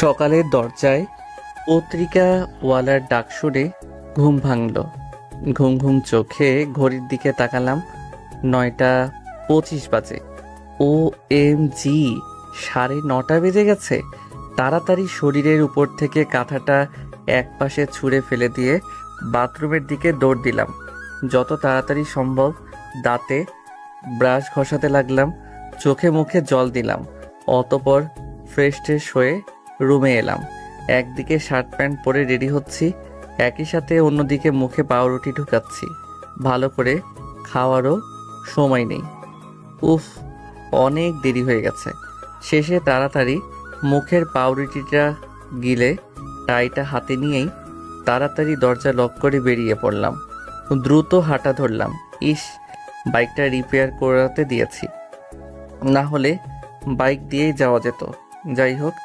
সকালের দরজায় পত্রিকাওয়ালার ডাক শুনে ঘুম ভাঙল। ঘুম ঘুম চোখে ঘড়ির দিকে তাকালাম। 9টা 25 বাজে। ও এম জি, 9:30 বেজে গেছে। তাড়াতাড়ি শরীরের উপর থেকে কাঁথাটা একপাশে ছুঁড়ে ফেলে দিয়ে বাথরুমের দিকে দৌড় দিলাম। যত তাড়াতাড়ি সম্ভব দাঁতে ব্রাশ ঘষাতে লাগলাম, চোখে মুখে জল দিলাম। অতপর ফ্রেশ হয়ে রুমে এলাম। একদিকে শার্ট প্যান্ট পরে রেডি হচ্ছি, একই সাথে অন্যদিকে মুখে পাউরুটি ঢুকাচ্ছি। ভালো করে খাওয়ারও সময় নেই। উফ, অনেক দেরি হয়ে গেছে। শেষে তাড়াতাড়ি মুখের পাউরুটিটা গিলে টাইটা হাতে নিয়েই তাড়াতাড়ি দরজা লক করে বেরিয়ে পড়লাম। দ্রুত হাঁটা ধরলাম। ইস, বাইকটা রিপেয়ার করাতে দিয়েছি, না হলে বাইক দিয়েই যাওয়া যেত। যাই হোক,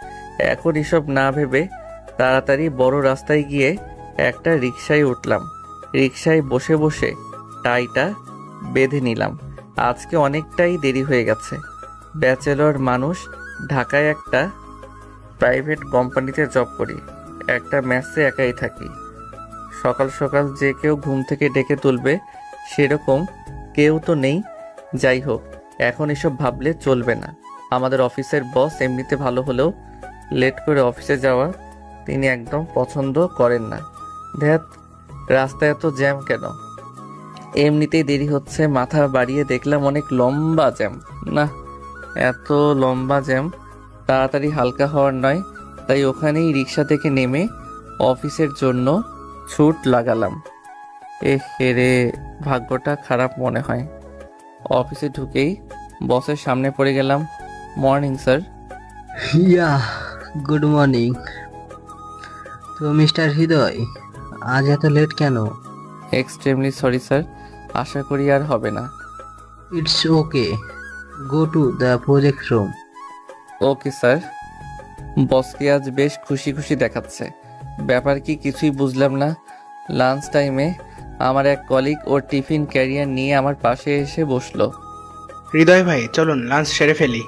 এখন এসব না ভেবে তাড়াতাড়ি বড় রাস্তায় গিয়ে একটা রিকশায় উঠলাম। রিকশায় বসে বসে টাইটা বেঁধে নিলাম। আজকে অনেকটাই দেরি হয়ে গেছে। ব্যাচেলর মানুষ, ঢাকায় একটা প্রাইভেট কোম্পানিতে জব করি, একটা মেসে একাই থাকি। সকাল সকাল যে কেউ ঘুম থেকে ডেকে তুলবে সেরকম কেউ তো নেই। যাই হোক, এখন এসব ভাবলে চলবে না। আমাদের অফিসের বস এমনিতে ভালো হলেও লেট করে অফিসে যাওয়া তিনি একদম পছন্দ করেন না। ধ্যাত, রাস্তায় এত জ্যাম কেন? এমনিতেই দেরি হচ্ছে, মাথা বাড়িয়ে দেখলাম অনেক লম্বা জ্যাম। না, এত লম্বা জ্যাম তাড়াতাড়ি হালকা হওয়ার নয়। তাই ওখানেই রিক্সা থেকে নেমে অফিসের জন্য ছুট লাগালাম। রে, ভাগ্যটা খারাপ মনে হয়। অফিসে ঢুকেই বসের সামনে পড়ে গেলাম। Morning sir. Yeah, good morning. তো মিস্টার হৃদয়, আজ এত লেট কেন? এক্সট্রিমলি সরি স্যার, আশা করি আর হবে না। It's okay, go to the project room. Okay sir. বসকে আজ বেশ খুশি খুশি দেখাচ্ছে। ব্যাপার কি কিছুই বুঝলাম না। লাঞ্চ টাইমে আমার এক কলিগ ওর টিফিন ক্যারিয়ার নিয়ে আমার পাশে এসে বসলো। হৃদয় ভাই, চলুন লাঞ্চ সেরে ফেলি।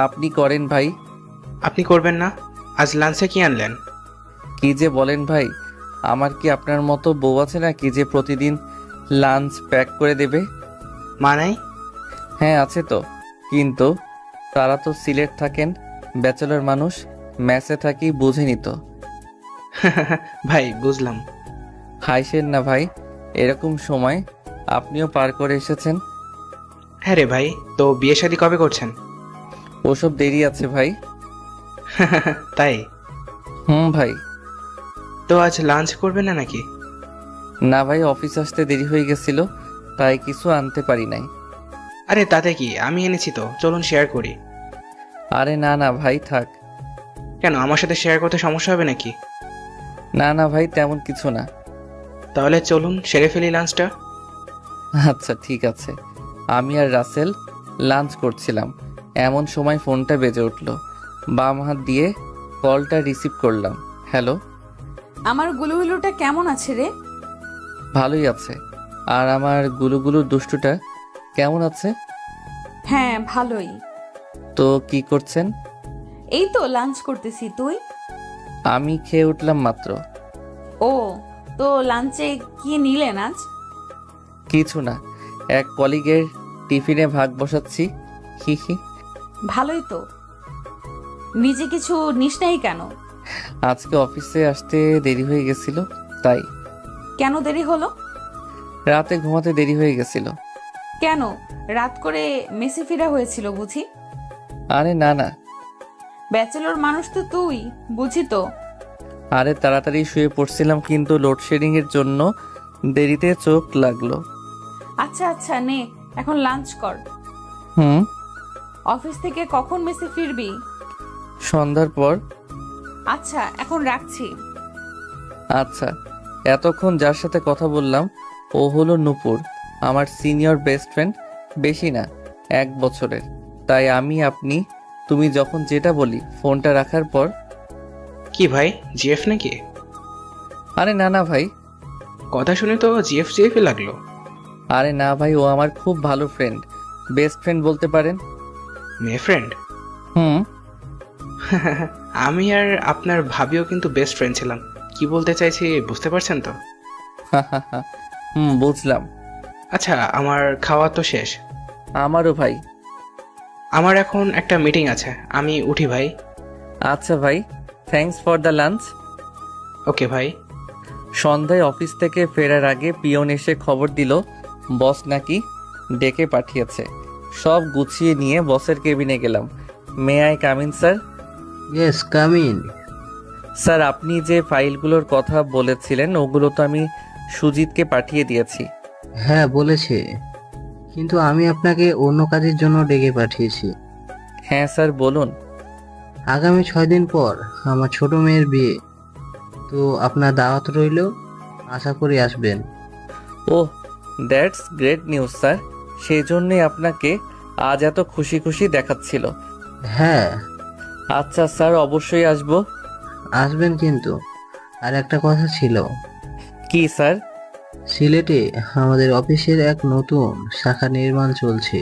আপনি করেন ভাই। আপনি করবেন না? আজ লাঞ্চে কি আনলেন? কি যে বলেন ভাই, আমার কি আপনার মতো বউ আছে না কি যে প্রতিদিন লাঞ্চ প্যাক করে দেবে? মানাই? হ্যাঁ আছে তো, কিন্তু তারা তো সিলেট থাকেন, ব্যাচেলর মানুষ, ম্যাচে থাকি, বুঝেনি তো। ভাই বুঝলাম। হাইসেন না ভাই, এরকম সময় আপনিও পার করে এসেছেন। হ্যাঁ রে ভাই, তো বিয়ে শাদী কবে করছেন? ওসব দেরি আছে ভাই। তাই? ভাই। তো আজ লাঞ্চ করবেন না নাকি? না ভাই, অফিস আসতে দেরি হয়ে গেছিল, তাই কিছু আনতে পারি নাই। আরে তাতে কি, আমি এনেছি তো, চলুন শেয়ার করি। আরে না না ভাই, থাক। কেন, আমার সাথে শেয়ার করতে সমস্যা হবে নাকি? না না ভাই, তেমন কিছু না। তাহলে চলুন সেরে ফেলি লাঞ্চটা। আচ্ছা ঠিক আছে। আমি আর রাসেল লাঞ্চ করছিলাম, এমন সময় ফোনটা বেজে উঠল। বাম হাত দিয়ে কলটা রিসিভ করলাম। হ্যালো। আমার গুলুগুলুটা কেমন আছে রে? ভালোই আছে। আর আমার গুলুগুলু দুষ্টুটা কেমন আছে? হ্যাঁ ভালোই। তো কি করছেন? এই তো লাঞ্চ করতেছি, তুই? আমি খেয়ে উঠলাম মাত্র। ও, তো লাঞ্চে কি নিলেন আজ? কিছু না, এক কলিগের টিফিনে ভাগ বসাচ্ছি। হি হি। ভালোই তো। নিজে কিছু নিস নাই কেন? আজকে অফিসে আসতে দেরি হয়ে গেছিল, তাই। কেন দেরি হলো? রাতে ঘুমাতে দেরি হয়ে গেছিল। কেন, রাত করে মেসে ফেরা হয়েছিল বুঝি? আরে না না। ব্যাচেলর মানুষ তো তুই, বুঝি তো। আরে তাড়াতাড়ি শুয়ে পড়ছিলাম, কিন্তু লোডশেডিং এর জন্য দেরিতে চোখ লাগলো। আচ্ছা আচ্ছা, নে এখন লাঞ্চ কর। হুম। অফিস থেকে কখন মেসে ফিরবি? সন্ধ্যার পর। আচ্ছা এখন রাখছি। আচ্ছা। এতক্ষণ যার সাথে কথা বললাম ও হলো নূপুর, আমার সিনিয়র বেস্ট ফ্রেন্ড। বেশি না, 1 বছরের। তাই আমি আপনি তুমি যখন যেটা বলি। ফোনটা রাখার পর, কি ভাই, জিএফ নাকি? আরে না না ভাই। কথা শুনে তো জিএফ জিএফই লাগলো। আরে না ভাই, ও আমার খুব ভালো ফ্রেন্ড, বেস্ট ফ্রেন্ড বলতে পারেন। মেয়ে ফ্রেন্ড? হুম। আমি আর আপনার ভাবিও কিন্তু বেস্ট ফ্রেন্ড ছিলাম। কি বলতে চাইছি বুঝতে পারছেন তো? বুঝলাম। আচ্ছা, আমার খাওয়া তো শেষ। আমারও ভাই। আমার এখন একটা মিটিং আছে, আমি উঠি ভাই। আচ্ছা ভাই, থ্যাঙ্কস ফর দ্য লাঞ্চ। ওকে ভাই। সন্ধ্যায় অফিস থেকে ফেরার আগে পিয়ন এসে খবর দিল বস নাকি ডেকে পাঠিয়েছে। সব গুছিয়ে নিয়ে বসের কেবিনে গেলাম। May I come in sir? Yes, come in. Sir, আপনি যে ফাইলগুলোর কথা বলেছিলেন ওগুলো তো আমি সুজিতকে পাঠিয়ে দিয়েছি। হ্যাঁ বলেছে, কিন্তু আমি আপনাকে অন্য কাজের জন্য ডেকে পাঠিয়েছি। হ্যাঁ স্যার, বলুন। আগামী 6 দিন পর আমার ছোট মেয়ের বিয়ে, তো আপনার দাওয়াত রইল, আশা করি আসবেন। ওহ, দ্যাটস গ্রেট নিউজ স্যার। সেই জন্যই আপনাকে আজ এত খুশি খুশি দেখাচ্ছিল। হ্যাঁ আচ্ছা স্যার, অবশ্যই আসবো। আসবেন, কিন্তু আর একটা কথা ছিল। কি স্যার? সিলেটে আমাদের অফিসের এক নতুন শাখা নির্মাণ চলছে,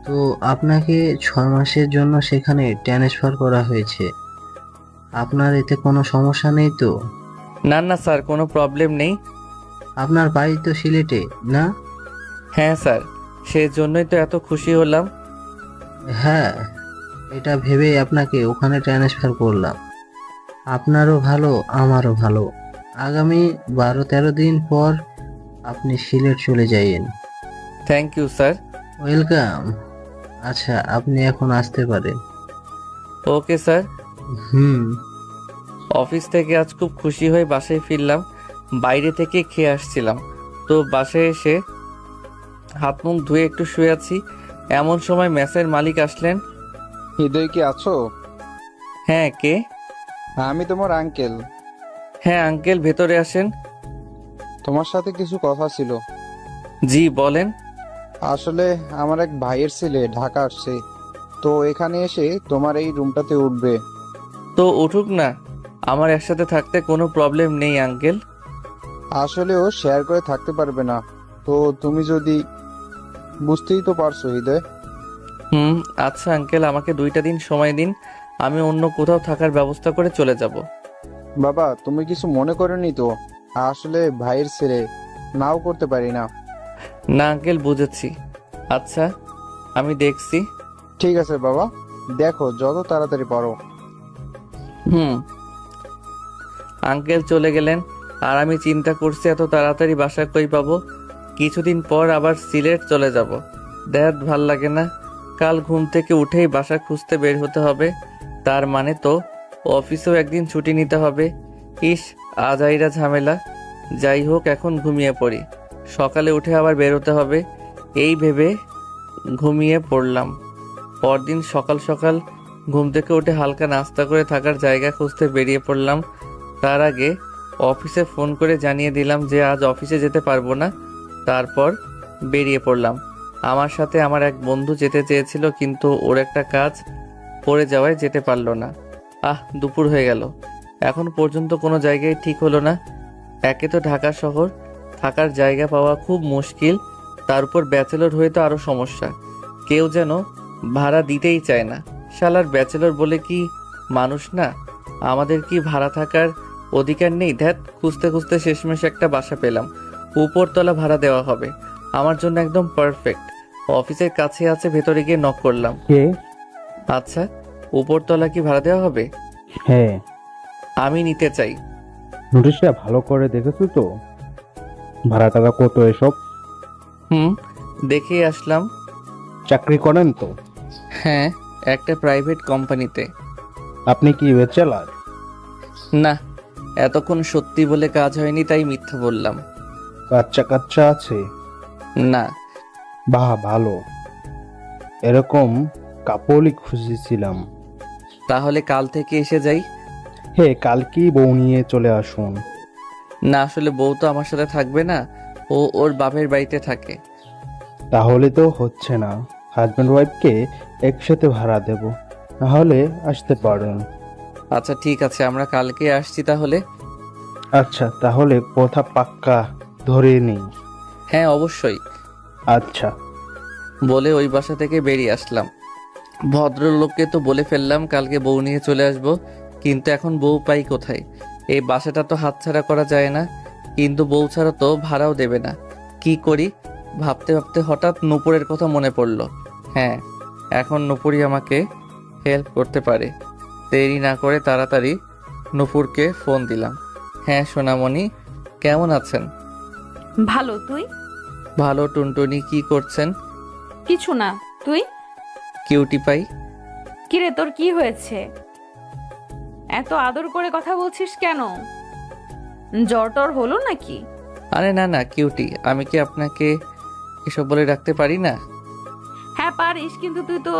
তো আপনাকে 6 মাসের জন্য সেখানে ট্রান্সফার করা হয়েছে। আপনার এতে কোনো সমস্যা নেই তো? না না স্যার, কোনো প্রবলেম নেই। আপনার বাড়ি তো সিলেটে, না? হ্যাঁ স্যার, সেই জন্যই তো এত খুশি হলাম। হ্যাঁ, এটা ভেবেই আপনাকে ওখানে ট্রান্সফার করলাম। আপনারও ভালো, আমারও ভালো। আগামী 12-13 দিন পর আপনি সিলেট চলে যাইয়েন। Thank you sir. ওয়েলকাম। আচ্ছা, আপনি এখন আসতে পারেন। Okay sir. হুম। অফিস থেকে আজ খুব খুশি হয়ে বাসায় ফিরলাম। বাইরে থেকে খেয়ে আসছিলাম, তো বাসায় এসে হাত মুখ ধুয়ে একটু শুয়ে আছি। এমন সময় মেসের মালিক আসলেন। হৃদয় কি আছো? হ্যাঁ, কে? আমি তোমার আঙ্কেল। হ্যাঁ আঙ্কেল, ভেতরে আসেন। তোমার সাথে কিছু কথা ছিল। জি বলেন। আসলে আমার এক ভাইয়ের ছেলে ঢাকা আসছে, তো এখানে এসে তোমার এই রুমটাতে উঠবে। তো উঠুক না, আমার একসাথে থাকতে কোনো প্রবলেম নেই আঙ্কেল। আসলে ও শেয়ার করে থাকতে পারবে না, তো তুমি যদি, বুঝতেই তো পারছো হৃদয়। আচ্ছা আঙ্কেল, আমাকে 2টা দিন সময় দিন, আমি অন্য কোথাও থাকার ব্যবস্থা করে চলে যাব। বাবা, তুমি কিছু মনে করোনি তো? আসলে ভাইয়ের ছেলে, নাও করতে পারি না। না আঙ্কেল, বুঝেছি। আচ্ছা, আমি দেখছি। ঠিক আছে বাবা, দেখো যত তাড়াতাড়ি পারো। হুম। আঙ্কেল চলে গেলেন, আর আমি চিন্তা করছি এত তাড়াতাড়ি বাসা কই পাবো। কিছুদিন পর আবার সিলেট চলে যাব। দেখ, ভাল লাগে না। কাল ঘুম থেকে উঠেই বাসা খুঁজতে বের হতে হবে। তার মানে তো অফিসেও একদিন ছুটি নিতে হবে। ইস, আজাইরা ঝামেলা। যাই হোক, এখন ঘুমিয়ে পড়ি, সকালে উঠে আবার বেরোতে হবে। এই ভেবে ঘুমিয়ে পড়লাম। পরদিন সকাল সকাল ঘুম থেকে উঠে হালকা নাস্তা করে থাকার জায়গা খুঁজতে বেরিয়ে পড়লাম। তার আগে অফিসে ফোন করে জানিয়ে দিলাম যে আজ অফিসে যেতে পারবো না। তারপর বেরিয়ে পড়লাম। আমার সাথে আমার এক বন্ধু যেতে চেয়েছিল, কিন্তু ওর একটা কাজ পড়ে যাওয়ায় যেতে পারলো না। দুপুর হয়ে গেল, এখন পর্যন্ত কোনো জায়গায় ঠিক হলো না। একে তো ঢাকা শহর, থাকার জায়গা পাওয়া খুব মুশকিল, তার উপর ব্যাচেলর হয়ে তো আরও সমস্যা। কেউ যেন ভাড়া দিতেই চায় না। শালার ব্যাচেলর বলে কি মানুষ না? আমাদের কি ভাড়া থাকার অধিকার নেই? ধ্যাত, খুঁজতে খুঁজতে শেষমেশ একটা বাসা পেলাম। উপরতলা ভাড়া দেওয়া হবে, আমার জন্য একদম পারফেক্ট। অফিসের কাছে আছে, ভেতরে গিয়ে নক করলাম। কে? আচ্ছা, উপরতলা কি ভাড়া দেওয়া হবে? হ্যাঁ। আমি নিতে চাই। নোটিশটা ভালো করে দেখেছো তো? ভাড়া টাকা কত এসব? দেখেই আসলাম। চাকরি করেন তো? হ্যাঁ, একটা প্রাইভেট কোম্পানিতে। আপনি কি ব্যাচেলার? না, এতক্ষণ সত্যি বলে কাজ হয়নি, তাই মিথ্যা বললাম। বাচ্চা কাচ্চা আছে? না। বাহ, ভালো। এরকম কাপড়ই খুঁজেছিলাম। তাহলে কাল থেকে এসে যাই? হ্যাঁ, কালকেই বউ নিয়ে চলে আসুন। না, আসলে বউ তো আমার সাথে থাকবে না, ও ওর বাপের বাড়িতে থাকে। তাহলে তো হচ্ছে না, হাজব্যান্ড ওয়াইফকে একসাথে ভাড়া দেব, তাহলে আসতে পারেন। আচ্ছা ঠিক আছে, আমরা কালকে আসছি তাহলে। আচ্ছা, তাহলে কথা পাক্কা ধরে নেই। হ্যাঁ অবশ্যই। আচ্ছা। বলে ওই বাসা থেকে বেরিয়ে আসলাম। ভদ্রলোককে তো বলে ফেললাম কালকে বউ নিয়ে চলে আসব, কিন্তু এখন বউ পাই কোথায়? এই বাসাটা তো হাতছাড়া করা যায় না, কিন্তু বউ ছাড়া তো ভাড়াও দেবে না। কি করি ভাবতে ভাবতে হঠাৎ নূপুরের কথা মনে পড়লো। হ্যাঁ, এখন নূপুরই আমাকে হেল্প করতে পারে। দেরি না করে তাড়াতাড়ি নূপুরকে ফোন দিলাম। হ্যাঁ সোনামণি, কেমন আছেন? ভালো, তুই? ভালো। টুনটুনি কি করছেন? কিছু না, তুই? Cutie pie. কিরে, তোর কি হয়েছে? এত আদর করে কথা বলছিস কেন? জ্বর টর হলো নাকি? আরে না না কিউটি, আমি কি আপনাকে এসব বলে রাখতে পারি না? হ্যাঁ পারিস, কিন্তু তুই তো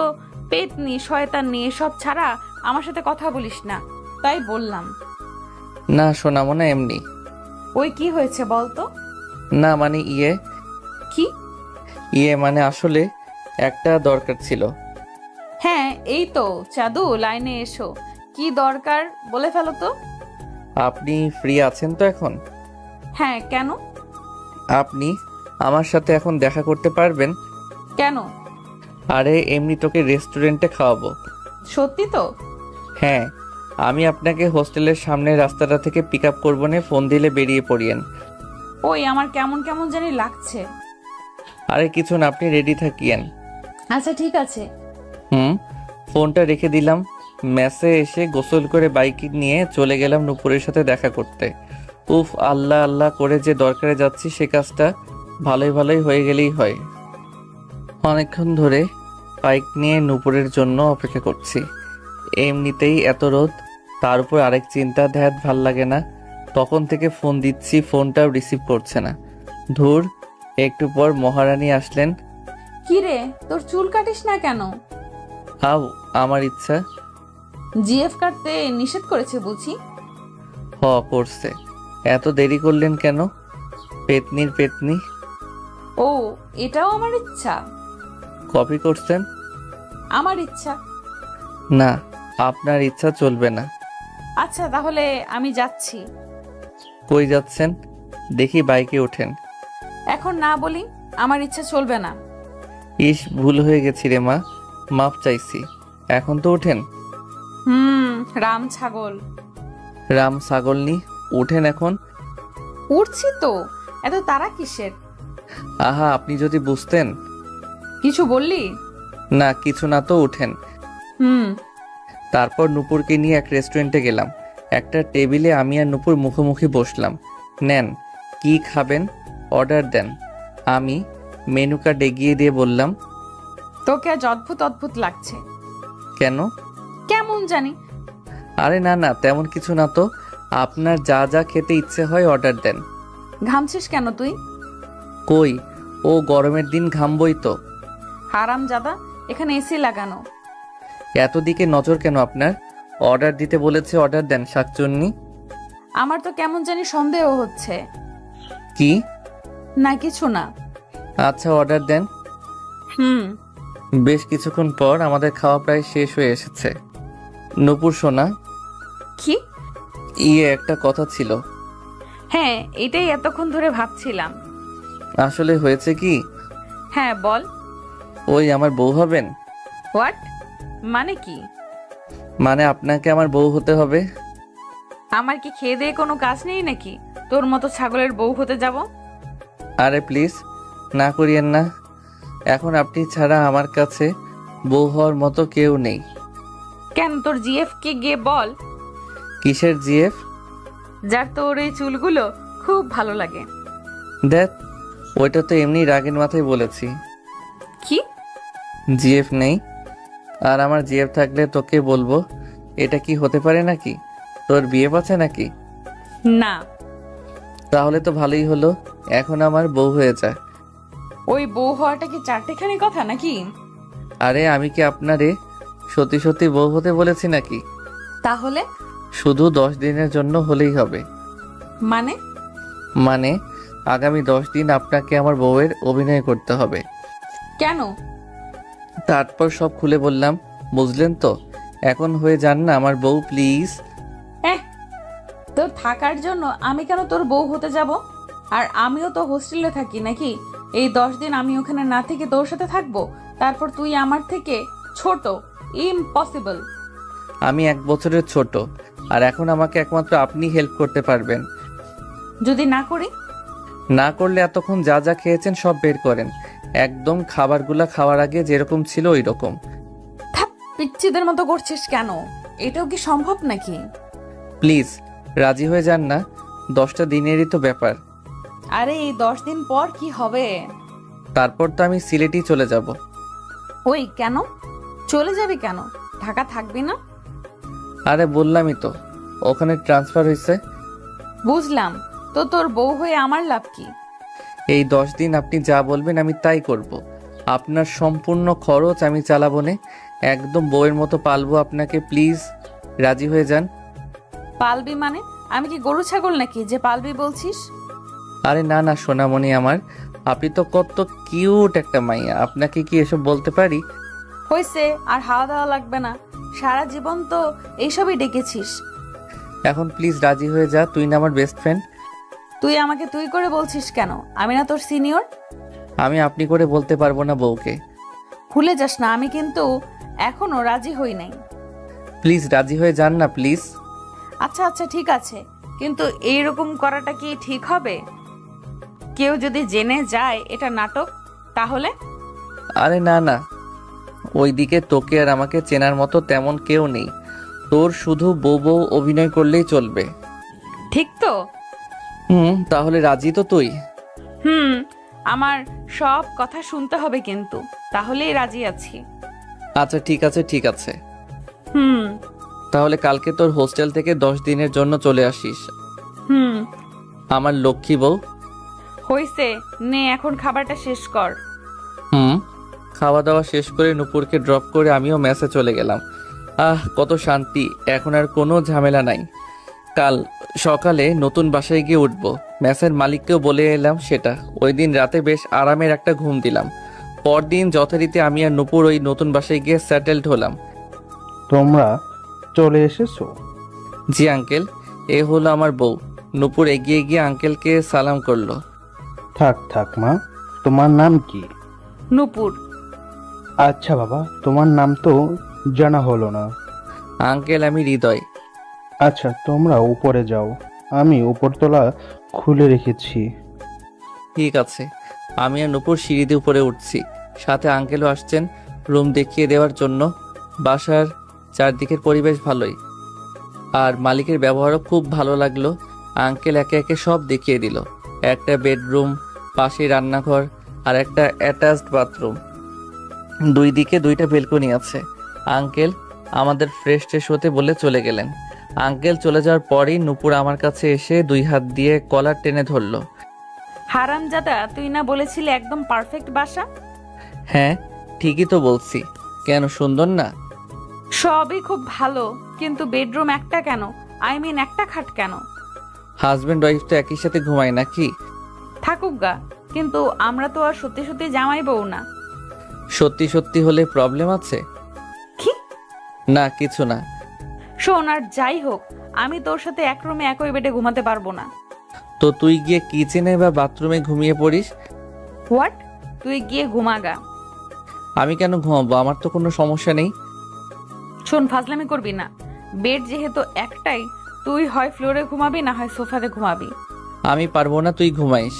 পেতনি, শয়তান নিয়ে সব ছাড়া আমার সাথে কথা বলিস না, তাই বললাম। না সোনামনা, এমনি। ওই কি হয়েছে বলতো? না মানে কি? মানে আসলে একটা দরকার ছিল। হ্যাঁ এই তো চাঁদু, লাইনে এসো। কি দরকার বলে ফেলো তো। আপনি ফ্রি আছেন তো এখন? হ্যাঁ, কেন? আপনি আমার সাথে এখন দেখা করতে পারবেন? কেন? আরে এমনি তোকে রেস্টুরেন্টে খাওয়াবো। সত্যি তো? হ্যাঁ, আমি আপনাকে হোস্টেলের সামনের রাস্তাটা থেকে পিক আপ করবো নে, ফোন দিলে বেরিয়ে পড়িয়েন। ওই আমার কেমন কেমন জানি লাগছে। আরে কিছু না, আপনি রেডি থাকিয়েন। আচ্ছা ঠিক আছে। ফোনটা রেখে দিলাম। মেসে এসে গোসল করে বাইক নিয়ে চলে গেলাম নূপুরের সাথে দেখা করতে। উফ, আল্লাহ আল্লাহ করে যে দরকারে যাচ্ছি সে কাজটা ভালোই ভালোই হয়ে গেলেই হয়। অনেকক্ষণ ধরে বাইক নিয়ে নূপুরের জন্য অপেক্ষা করছি। এমনিতেই এত রোদ, তার উপর আরেক চিন্তা, ধ্যাত ভাল লাগে না। তখন থেকে ফোন দিচ্ছি, ফোনটাও রিসিভ করছে না। ধুর, একটু পর মহারানী আসলেন। কি রে, তোর চুল কাটিস না কেন? হাউ, আমার ইচ্ছা। জিএফ কাটতে নিষেধ করেছে বুঝি? করছে। এত দেরি করলেন কেন? পেতনির পেতনি। ও, এটাও আমার ইচ্ছা? কপি করছেন? আমার ইচ্ছা। না, আপনার ইচ্ছা চলবে না। আচ্ছা তাহলে আমি যাচ্ছি। কই যাচ্ছেন? দেখি বাইকে ওঠেন। এখন না বলি, আমার ইচ্ছা চলবে না। ইস, ভুল হয়ে গেছি রে মা, মাপ চাইছি। এখন তো ওঠেন। রাম ছাগল। রাম ছাগলনি, ওঠেন এখন। উঠছি তো, এত তারা কিসের? আহা, আপনি যদি বুঝতেন। কিছু বললি? না কিছু না, তো ওঠেন। তারপর নূপুরকে নিয়ে এক রেস্টুরেন্টে গেলাম। একটা টেবিলে আমি আর নূপুর মুখোমুখি বসলাম। নেন, কি খাবেন অর্ডার দেন। আমি মেনু কার্ড এগিয়ে দিয়ে বললাম। তোকে আজ অদ্ভুত অদ্ভুত লাগছে। কেন? কেমন জানি। আরে না না, তেমন কিছু না তো। আপনার যা যা খেতে ইচ্ছে হয় অর্ডার দেন। ঘামছিস কেন তুই? কই, ও গরমের দিন ঘামবই তো। হারাম জাদা, এখানে এসি লাগানো। এত দিকে নজর কেন আপনার? অর্ডার দিতে বলেছে, অর্ডার দেন শাকচুন্নি। আমার তো কেমন জানি সন্দেহ হচ্ছে। কি? না কিছু না। আচ্ছা অর্ডার দেন। বেশ কিছুক্ষণ পর আমাদের খাওয়া প্রায় শেষ হয়ে এসেছে। নূপুর সোনা, কি? একটা কথা ছিল। হ্যাঁ, এটাই এতক্ষণ ধরে ভাবছিলাম। আসলে হয়েছে কি? হ্যাঁ বল। ওই আমার বউ হবেন। হোয়াট? মানে কি? মানে আপনাকে আমার বউ হতে হবে। আমার কি খেয়ে দিয়ে কোনো কাজ নেই নাকি তোর মতো ছাগলের বউ হতে যাব? আরে প্লিজ না করিয়েন না। এখন আপনি ছাড়া আমার কাছে বউ হওয়ার মতো কেউ নেই। কেন, তোর জিএফ কে গিয়ে বল। কিসের জিএফ? যার তোর এই চুলগুলো খুব ভালো লাগে। দেখ, ওইটা তো এমনি রাগের মাথায় বলেছি। কি? জিএফ নেই? আর আমার জিএফ থাকলে তোকে বলবো? এটা কি হতে পারে নাকি? তোর বিয়ে আছে নাকি? না। তাহলে তো ভালোই হলো, এখন আমার বউ হয়ে যা। ওই বউ হওয়াটা কি চারটেখানি কথা নাকি? আরে আমি কি আপনারে সত্যি সত্যি বউ হতে বলেছি নাকি? তাহলে? শুধু 10 দিনের জন্য হলেই হবে। মানে আগামী 10 দিন আপনাকে আমার বউয়ের অভিনয় করতে হবে। কেন? তারপর সব খুলে বললাম, বুঝলেন তো? এখন হয়ে যান না আমার বউ প্লিজ। তোর থাকার জন্য আমি কেন তোর বউ হতে যাব? আর আমিও তো হোস্টেলে থাকি নাকি? এই 10 দিন আমি ওখানে না থেকে তোর সাথে থাকবো, তারপর তুই আমার থেকে ছোট ইম্পসিবল। আমি 1 বছরের ছোট, আর এখন আমাকে একমাত্র আপনি হেল্প করতে পারবেন। যদি না করি? না করলে এতক্ষণ যা যা খেয়েছেন সব বের করেন, একদম খাবারগুলা খাওয়ার আগে যেরকম ছিল ওই রকম। থাপ, পিচ্চিদের মতো করছিস কেন? এটাও কি সম্ভব নাকি? প্লিজ রাজি হয়ে যান না, 10টা দিনেরই তো ব্যাপার। আরে এই 10 দিন পর কি হবে? তারপর তো আমি সিলেটই চলে যাব। ওই কেন চলে যাবি কেন? ঢাকা থাকবি না? আরে বললামই তো, ওখানে ট্রান্সফার হয়েছে। বুঝলাম, তো তোর বউ হয়ে আমার লাভ কি? এই 10 দিন আপনি যা বলবেন আমি তাই করব। আপনার সম্পূর্ণ খরচ আমি চালাবো নে, একদম বউয়ের মতো পালবো আপনাকে। প্লিজ রাজি হয়ে যান। পালবি মানে? আমি কি গরু ছাগল নাকি যে পালবি বলছিস? আরে না না সোনামণি আমার, আপনি তো কত কিউট একটা মাইয়া, আপনাকে কি এসব বলতে পারি? হয়েছে, আর হাওয়া দাওয়া লাগবে না। সারা জীবন তো এইসবই ডেকেছিস। এখন প্লিজ রাজি হয়ে যা, তুই না আমার বেস্ট ফ্রেন্ড। তুই আমাকে তুই করে বলছিস কেন? আমি না তোর সিনিয়র? আমি আপনি করে বলতে পারবো না বউকে। ভুলে যাস না, আমি কিন্তু এখনো রাজি হই নাই। প্লিজ রাজি হয়ে যান না প্লিজ। আচ্ছা আচ্ছা ঠিক আছে, কিন্তু এইরকম করাটা কি ঠিক হবে? কেউ যদি জেনে যায় এটা নাটক, তাহলে? আরে না না, ওইদিকে তোকে আর আমাকে চেনার মতো তেমন কেউ নেই, তোর শুধু বউ বউ অভিনয় করলেই চলবে। ঠিক তো? তাহলে রাজি তো তুই? হুম, আমার সব কথা শুনতে হবে কিন্তু, তাহলেই রাজি আছি। আচ্ছা ঠিক আছে ঠিক আছে, হুম তাহলে কালকে তোর হোস্টেল থেকে 10 দিনের জন্য চলে আসিস, হুম আমার লক্ষ্মী বউ। হইছে, নে এখন খাবারটা শেষ কর। খাওয়া দাওয়া শেষ করে নূপুরকে ড্রপ করে আমিও মেসে চলে গেলাম। কত শান্তি, এখন আর কোনো ঝামেলা নাই। কাল সকালে নতুন বাসায় গিয়ে উঠবো, মেসের মালিককেও বলে এলাম সেটা। ওই দিন রাতে বেশ আরামের একটা ঘুম দিলাম। পরদিন যথারীতি আমি আর নূপুর ওই নতুন বাসায় গিয়ে সেটেলড হলাম। তোমরা চলে এসেছো? জি আঙ্কেল, এ হলো আমার বউ। নূপুর এগিয়ে গিয়ে আঙ্কেলকে সালাম করলো। থাক থাক মা, তোমার নাম কি? নূপুর। আচ্ছা বাবা, তোমার নাম তো জানা হলো না। আঙ্কেল আমি হৃদয়। আচ্ছা তোমরা উপরে যাও, আমি উপরতলা খুলে রেখেছি। ঠিক আছে, আমি আর নূপুর সিঁড়ি দিয়ে উপরে উঠছি, সাথে আঙ্কেলও আসছেন রুম দেখিয়ে দেওয়ার জন্য। বাসার চারদিকের পরিবেশ ভালোই, আর মালিকের ব্যবহারও খুব ভালো লাগলো। আঙ্কেল একে একে সব দেখিয়ে দিল, একটা বেডরুম, পাশে রান্নাঘর আর একটা অ্যাটাচড বাথরুম, দুই দিকে 2টা বেলকনি আছে। আঙ্কেল আমাদের ফ্রেশ ট্রেশ হতে বলে চলে গেলেন। আঙ্কেল চলে যাওয়ার পরই নূপুর আমার কাছে এসে 2 হাত দিয়ে কলার টেনে ধরলো। হারামজাদা, তুই না বলেছিলি একদম পারফেক্ট বাসা? হ্যাঁ ঠিকই তো বলছি, কেন সুন্দর না? সবই খুব ভালো, কিন্তু বেডরুম একটা কেন? আই মিন একটা খাট কেন? হাজবেন্ড ওয়াইফ তো একই সাথে ঘুমায় নাকি? থাকুক গা, কিন্তু আমরা তো আর সত্যি সত্যি জামাই বউ না। সত্যি সত্যি হলে প্রবলেম আছে? কি? না কিছু না। শোন, আর যাই হোক, আমি তোর সাথে এক রুমে একই বেডে ঘুমাতে পারবো না। তো তুই গিয়ে কিচেনে বা বাথরুমে ঘুমিয়ে পড়িস। হোয়াট? তুই গিয়ে ঘুমাগা। আমি কেন ঘুমাবো? আমার তো কোনো সমস্যা নেই। শোন, ফাজলামি করবি না। বেড যেহেতু একটাই, তুই হয় ফ্লোরে ঘুমাবি না হয় সোফাতে ঘুমাবি। আমি পারবো না, তুই ঘুমাইস।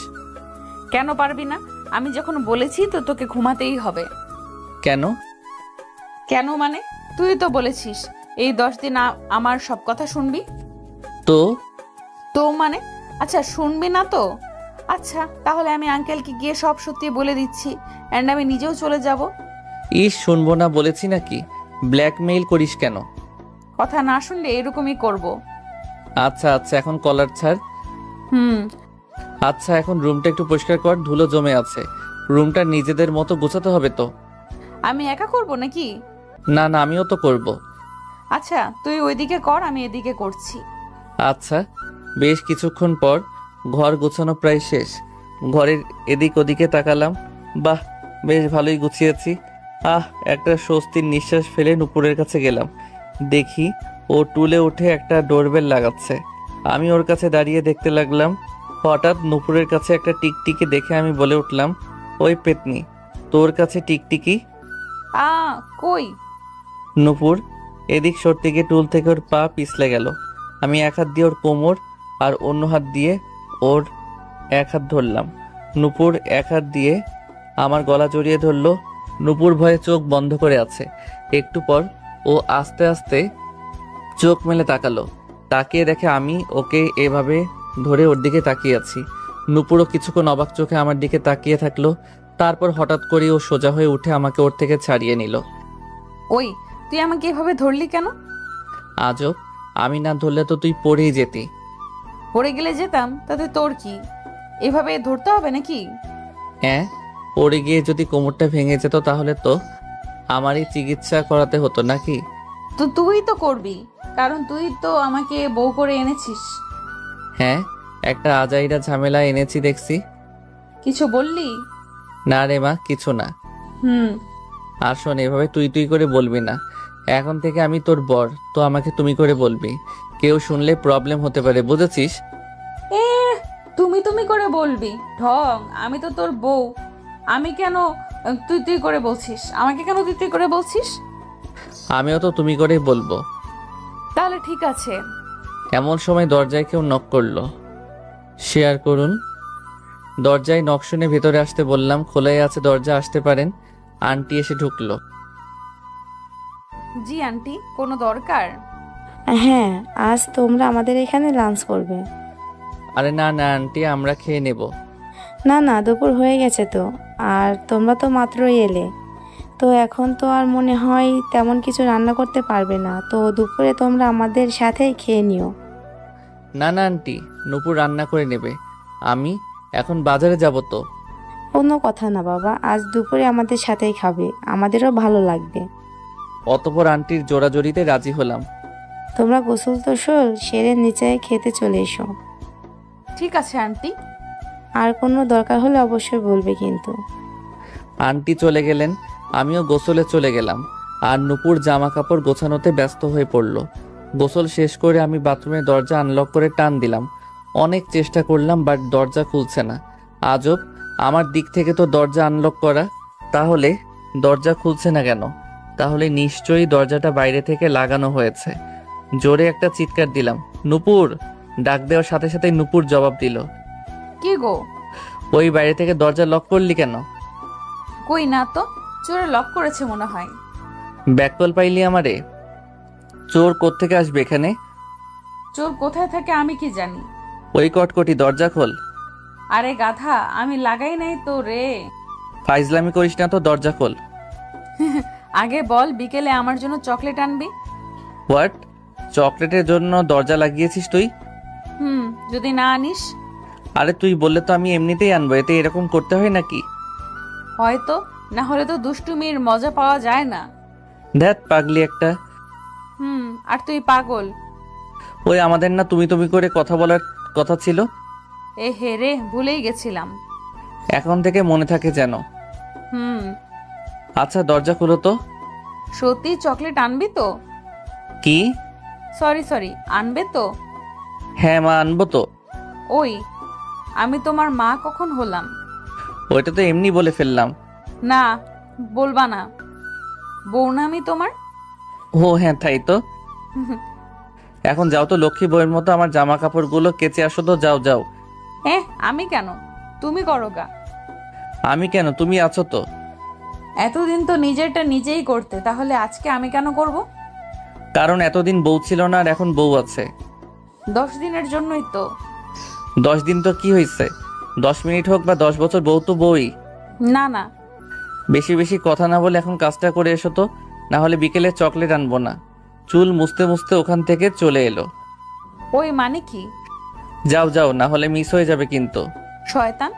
কেন পারবি না? আমি যখন বলেছি তো তোকে ঘুমাতেই হবে। কেন? কেন মানে? তুই তো বলেছিস এই 10 দিন আমার সব কথা শুনবি। তো তো মানে? আচ্ছা শুনবি না তো? আচ্ছা তাহলে আমি আঙ্কেলকে গিয়ে সব সত্যি বলে দিচ্ছি, এন্ড আমি নিজেও চলে যাব। শুনবো না বলেছি নাকি? ব্ল্যাকমেইল করিস কেন? কথা না শুনলে এরকমই করব। আচ্ছা আচ্ছা এখন কলার ছাড়। হুম। আচ্ছা এখন রুমটা একটু পরিষ্কার কর, ধুলো জমে আছে। রুমটা নিজেদের মতো গোছাতে হবে তো। আমি একা করব নাকি? না না আমিও তো করব। আচ্ছা তুই ওইদিকে কর, আমি এদিকে করছি। আচ্ছা। বেশ কিছুক্ষণ পর ঘর গোছানো প্রায় শেষ। ঘরের এদিক ওদিকে তাকালাম, বাহ বেশ ভালোই গুছিয়েছি। একটা স্বস্তির নিঃশ্বাস ফেলে নুপুরের কাছে গেলাম। দেখি ও টুলে উঠে একটা ডোরবেল লাগাচ্ছে। আমি ওর কাছে দাঁড়িয়ে দেখতে লাগলাম। হঠাৎ নুপুরের কাছে একটা টিকটিকি দেখে আমি বলে উঠলাম, ওই পেতনি, তোর কাছে টিকটিকি? কই? নূপুর এদিক সরতে গিয়ে টুল থেকে ওর পা পিছলে গেল। আমি এক হাত দিয়ে ওর কোমর আর অন্য হাত দিয়ে ওর এক হাত ধরলাম। নূপুর এক হাত দিয়ে আমার গলা জড়িয়ে ধরলো। নূপুর ভয়ে চোখ বন্ধ করে আছে। একটু পর ও আস্তে আস্তে চোখ মেলে তাকালো। তাকিয়ে দেখে আমি ওকে এভাবে ধরে ওর দিকে তাকিয়ে আছি। নূপুরও কিছুক্ষণ অবাক চোখে আমার দিকে তাকিয়ে থাকলো। তারপর হঠাৎ করে ও সোজা হয়ে উঠে আমাকে ওর থেকে ছাড়িয়ে নিল। ওই, তুই আমাকে এভাবে ধরলি কেন? আজব, আমি না ধরলে তো তুই পড়েই যেতি। পড়ে গেলে যেতাম, তাতে তোর কি? এভাবে ধরতে হবে নাকি? হ্যাঁ, পড়ে গিয়ে যদি কোমরটা ভেঙে যেত তাহলে তো আমারই চিকিৎসা করাতে হতো নাকি? তো তুই তো করবি, কারণ তুই তো আমাকে বউ করে এনেছিস। হ্যাঁ, একটা আজাইরা ঝামেলা এনেছি দেখছি। কিছু বললি? না রে মা, কিছু না। হুম। আর শোন, এভাবে তুই তুই করে বলবি না। এখন থেকে আমি তোর বর, তো আমাকে তুমি করে বলবি। কেউ শুনলে প্রবলেম হতে পারে, বুঝেছিস? এ, তুমি তুমি করে বলবি ঢং? আমি তো তোর বউ। আমি কেন তুই তুই করে বলছিস? আমাকে কেন তুই তুই করে বলছিস? আমিও তো তুমি করেই বলবো। তাহলে ঠিক আছে। এমন সময় দরজায় কেউ নক করলো। শেয়ার করুন। দরজায় নক শুনে ভেতরে আসতে বললাম। খোলাই আছে দরজা, আসতে পারেন। আন্টি এসে ঢুকলো। জি আন্টি, কোনো দরকার? হ্যাঁ, আজ তোমরা আমাদের এখানে লাঞ্চ করবে। আরে না না আন্টি, আমরা খেয়ে নেব। না না, দুপুর হয়ে গেছে তো। আর তোমরা তো মাত্রই এলে, তো এখন তো আর মনে হয় তেমন কিছু রান্না করতে পারবে না, তো দুপুরে তোমরা আমাদের সাথেই খেয়ে নিও। না না আন্টি, নূপুর রান্না করে নেবে। আমি এখন বাজারে যাব তো। কোনো কথা না বাবা, আজ দুপুরে আমাদের সাথেই খাবে, আমাদেরও ভালো লাগবে। অতপর আন্টির জোড়াজড়িতে রাজি হলাম। তোমরা গোসল টোসল সেরে নিচে খেতে চলে এসো। ঠিক আছে আন্টি। আর কোনো দরকার হলে অবশ্যই বলবে কিন্তু। আন্টি চলে গেলেন, আমিও গোসলে চলে গেলাম। আর নূপুর জামা কাপড় গোছানোতে ব্যস্ত হয়ে পড়ল। গোসল শেষ করে আমি বাথরুমের দরজা আনলক করে টান দিলাম। অনেক চেষ্টা করলাম, বাট দরজা খুলছে না। আজব, আমার দিক থেকে তো দরজা আনলক করা, তাহলে দরজা খুলছে না কেন? তাহলে নিশ্চয়ই দরজাটা বাইরে থেকে লাগানো হয়েছে। জোরে একটা চিৎকার দিলাম, নূপুর! ডাক দেওয়ার সাথে সাথে নূপুর জবাব দিল। কি গো? ওই বাইরে থেকে দরজা লক করলি কেন? কই না তো, চোরে লক করেছে মনে হয়। ব্যাককল পাইলি আমারে? চোর কোত্থেকে আসবে এখানে? চোর কোথায় থাকে আমি কি জানি? ওই কটকটি, দরজা খোল। আরে গাধা, আমি লাগাই নাই তো রে। ফাইজলামি করিস না তো, দরজা খোল। আগে বল, বিকেলে আমার জন্য চকলেট আনবি? হোয়াট? চকলেটের জন্য দরজা লাগিয়েছিস তুই? হুম, যদি না আনিস? আরে তুই বললে তো আমি এমনিতেই আনবো, এতে এরকম করতে হয় নাকি? হয়তো, না হলে তো দুষ্টুমির মজা পাওয়া যায় না। ধ্যাত পাগলি একটা। হুম, আর তুই পাগল। ওই আমাদের না তুমি তুমি করে কথা বলার কথা ছিল। এ হে রে, ভুলেই গেছিলাম। এখন থেকে মনে থাকে যেন। হুম। আচ্ছা দরজা খুলো তো। সত্যি চকলেট আনবি তো? কি? সরি, আনবে তো? হ্যাঁ মা, আনবো তো। ওই, আমি তোমার মা কখন হলাম? ওইটা তো এমনি বলে ফেললাম। না, বলবা না। বউ না আমি তোমার? ও হ্যাঁ, তাই তো। এখন যাও তো, লক্ষ্মী বউয়ের মতো আমার জামা কাপড়গুলো কেচে আসো তো, যাও যাও। আমি কেন? তুমি করো গা। আমি কেন? তুমি আছো তো। এতদিন তো নিজেরটা নিজেই করতে, তাহলে আজকে আমি কেন করব? কারণ এতদিন বউ ছিল না, আর এখন বউ আছে। 10 দিনের জন্যই তো। 10 দিন তো কি হয়েছে? 10 মিনিট হোক বা 10 বছর, বউ তো বউই। না না। বেশি বেশি কথা না বলে এখন কাজটা করে এসো তো, না হলে বিকেলে চকলেট আনবো না। চুল মুছতে মুছতে ওখান থেকে চলে এলো। ওই মানে কি? যাও যাও, না হলে মিস হয়ে যাবে কিন্তু। শয়তান।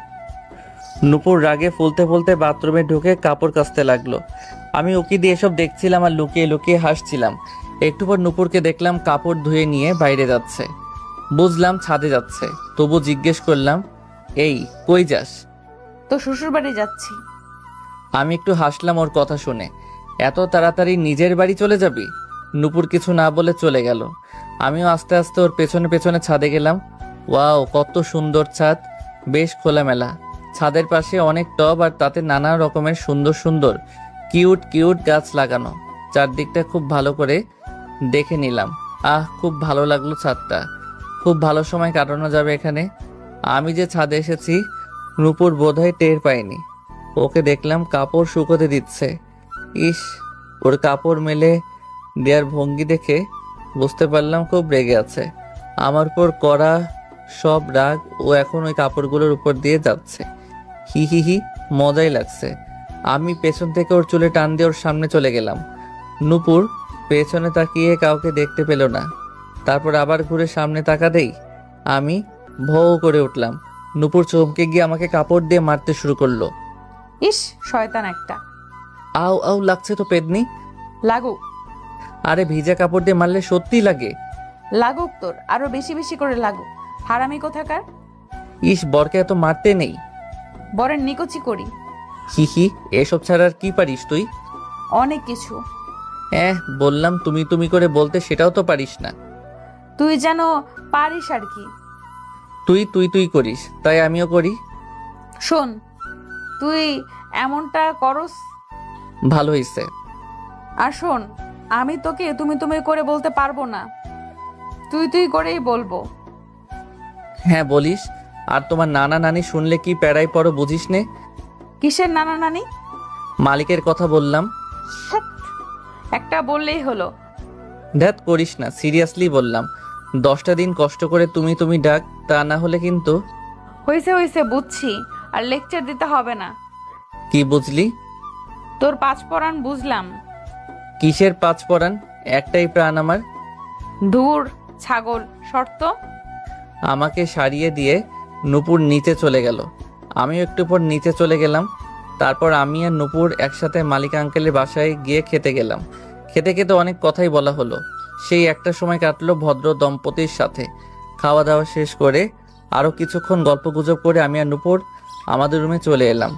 নূপুর রাগে ফুলতে ফুলতে বাথরুমে ঢুকে কাপড় কাচতে লাগলো। আমি উকি দিয়ে এসব দেখছিলাম আর লুকিয়ে লুকিয়ে হাসছিলাম। একটু পর নূপুরকে দেখলাম কাপড় ধুয়ে নিয়ে বাইরে যাচ্ছে। বুঝলাম ছাদে যাচ্ছে, তবু জিজ্ঞেস করলাম, এই কই যাস? তো শ্বশুর বাড়ি যাচ্ছি। আমি একটু হাসলাম ওর কথা শুনে। এত তাড়াতাড়ি নিজের বাড়ি চলে যাবি? নূপুর কিছু না বলে চলে গেল। আমিও আস্তে আস্তে ওর পেছনে পেছনে ছাদে গেলাম। ওয়াও, কত সুন্দর ছাদ! বেশ খোলামেলা। ছাদের পাশে অনেক টব, আর তাতে নানা রকমের সুন্দর সুন্দর কিউট কিউট গাছ লাগানো। চারদিকটা খুব ভালো করে দেখে নিলাম। খুব ভালো লাগলো ছাদটা। খুব ভালো সময় কাটানো যাবে এখানে। আমি যে ছাদে এসেছি নূপুর বোধহয় টের পায়নি। ওকে দেখলাম কাপড় শুকোতে দিচ্ছে। ইস, ওর কাপড় মেলে দেওয়ার ভঙ্গি দেখে বুঝতে পারলাম খুব রেগে আছে। আমার উপর করা সব রাগ ও এখন ওই কাপড়গুলোর উপর দিয়ে যাচ্ছে। হি হি হি, মজাই লাগছে। আমি পেছন থেকে ওর চুলে টান দিয়ে ওর সামনে চলে গেলাম। নূপুর পেছনে তাকিয়ে কাউকে দেখতে পেল না। তারপর আবার ঘুরে সামনে তাকাতেই আমি ভৌ করে উঠলাম। নূপুর চমকে গিয়ে আমাকে কাপড় দিয়ে মারতে শুরু করলো। ইস, শয়তান একটা। আউ আউ লাগছে তো পেদনি। লাগুক। আরে ভিজা কাপড় দিয়ে মারলে সত্যিই লাগে। লাগুক তোর, আরো বেশি বেশি করে লাগুক। হারামি কোথাকার। ইস, বরকে এত মারতে নেই। বরের নিকুচি করি। হি হি, এসব ছাড়া আর কি পারিস তুই? অনেক কিছু। বললাম তুমি তুমি করে বলতে, সেটাও তো পারিস না। তুই যেন পারিস আর কি। তুই তুই তুই করিস, তাই আমিও করি। শোন, তুই এমনটা করস। ভালো হইছে। আর শোন, আমি তোকে তুমি তুমি করে বলতে পারবো না, তুই তুই করেই বলবো। হ্যাঁ বলিস। আর তোমার নানা নানি শুনলে কি প্যারাই পড়ো বুঝিস নে। কিসের নানা নানি? মালিকের কথা বললাম। ছ্যাৎ, একটা বললেই হলো। ধ্যাত করিস না, সিরিয়াসলি বললাম। 10টা দিন কষ্ট করে তুমি তুমি ডাক, তা না হলে কিন্তু। হইছে হইছে, বুঝছি। আর লেকচার দিতে হবে না। কি বুঝলি? তোর 5 পরাণ বুঝলাম। কিসের 5 পরাণ? একটাই প্রাণ আমার। ধুর ছাগল, শর্ত। আমাকে সারিয়ে দিয়ে নূপুর নিচে চলে গেল। আমিও একটু পর নিচে চলে গেলাম। তারপর আমি আর নূপুর একসাথে মালিক আঙ্কেলের বাসায় গিয়ে খেতে গেলাম। খেতে খেতে অনেক কথাই বলা হলো। সেই একটা সময় কাটলো ভদ্র দম্পতির সাথে। খাওয়া দাওয়া শেষ করে আরও কিছুক্ষণ গল্পগুজব করে আমি আর নূপুর আমাদের রুমে চলে এলাম।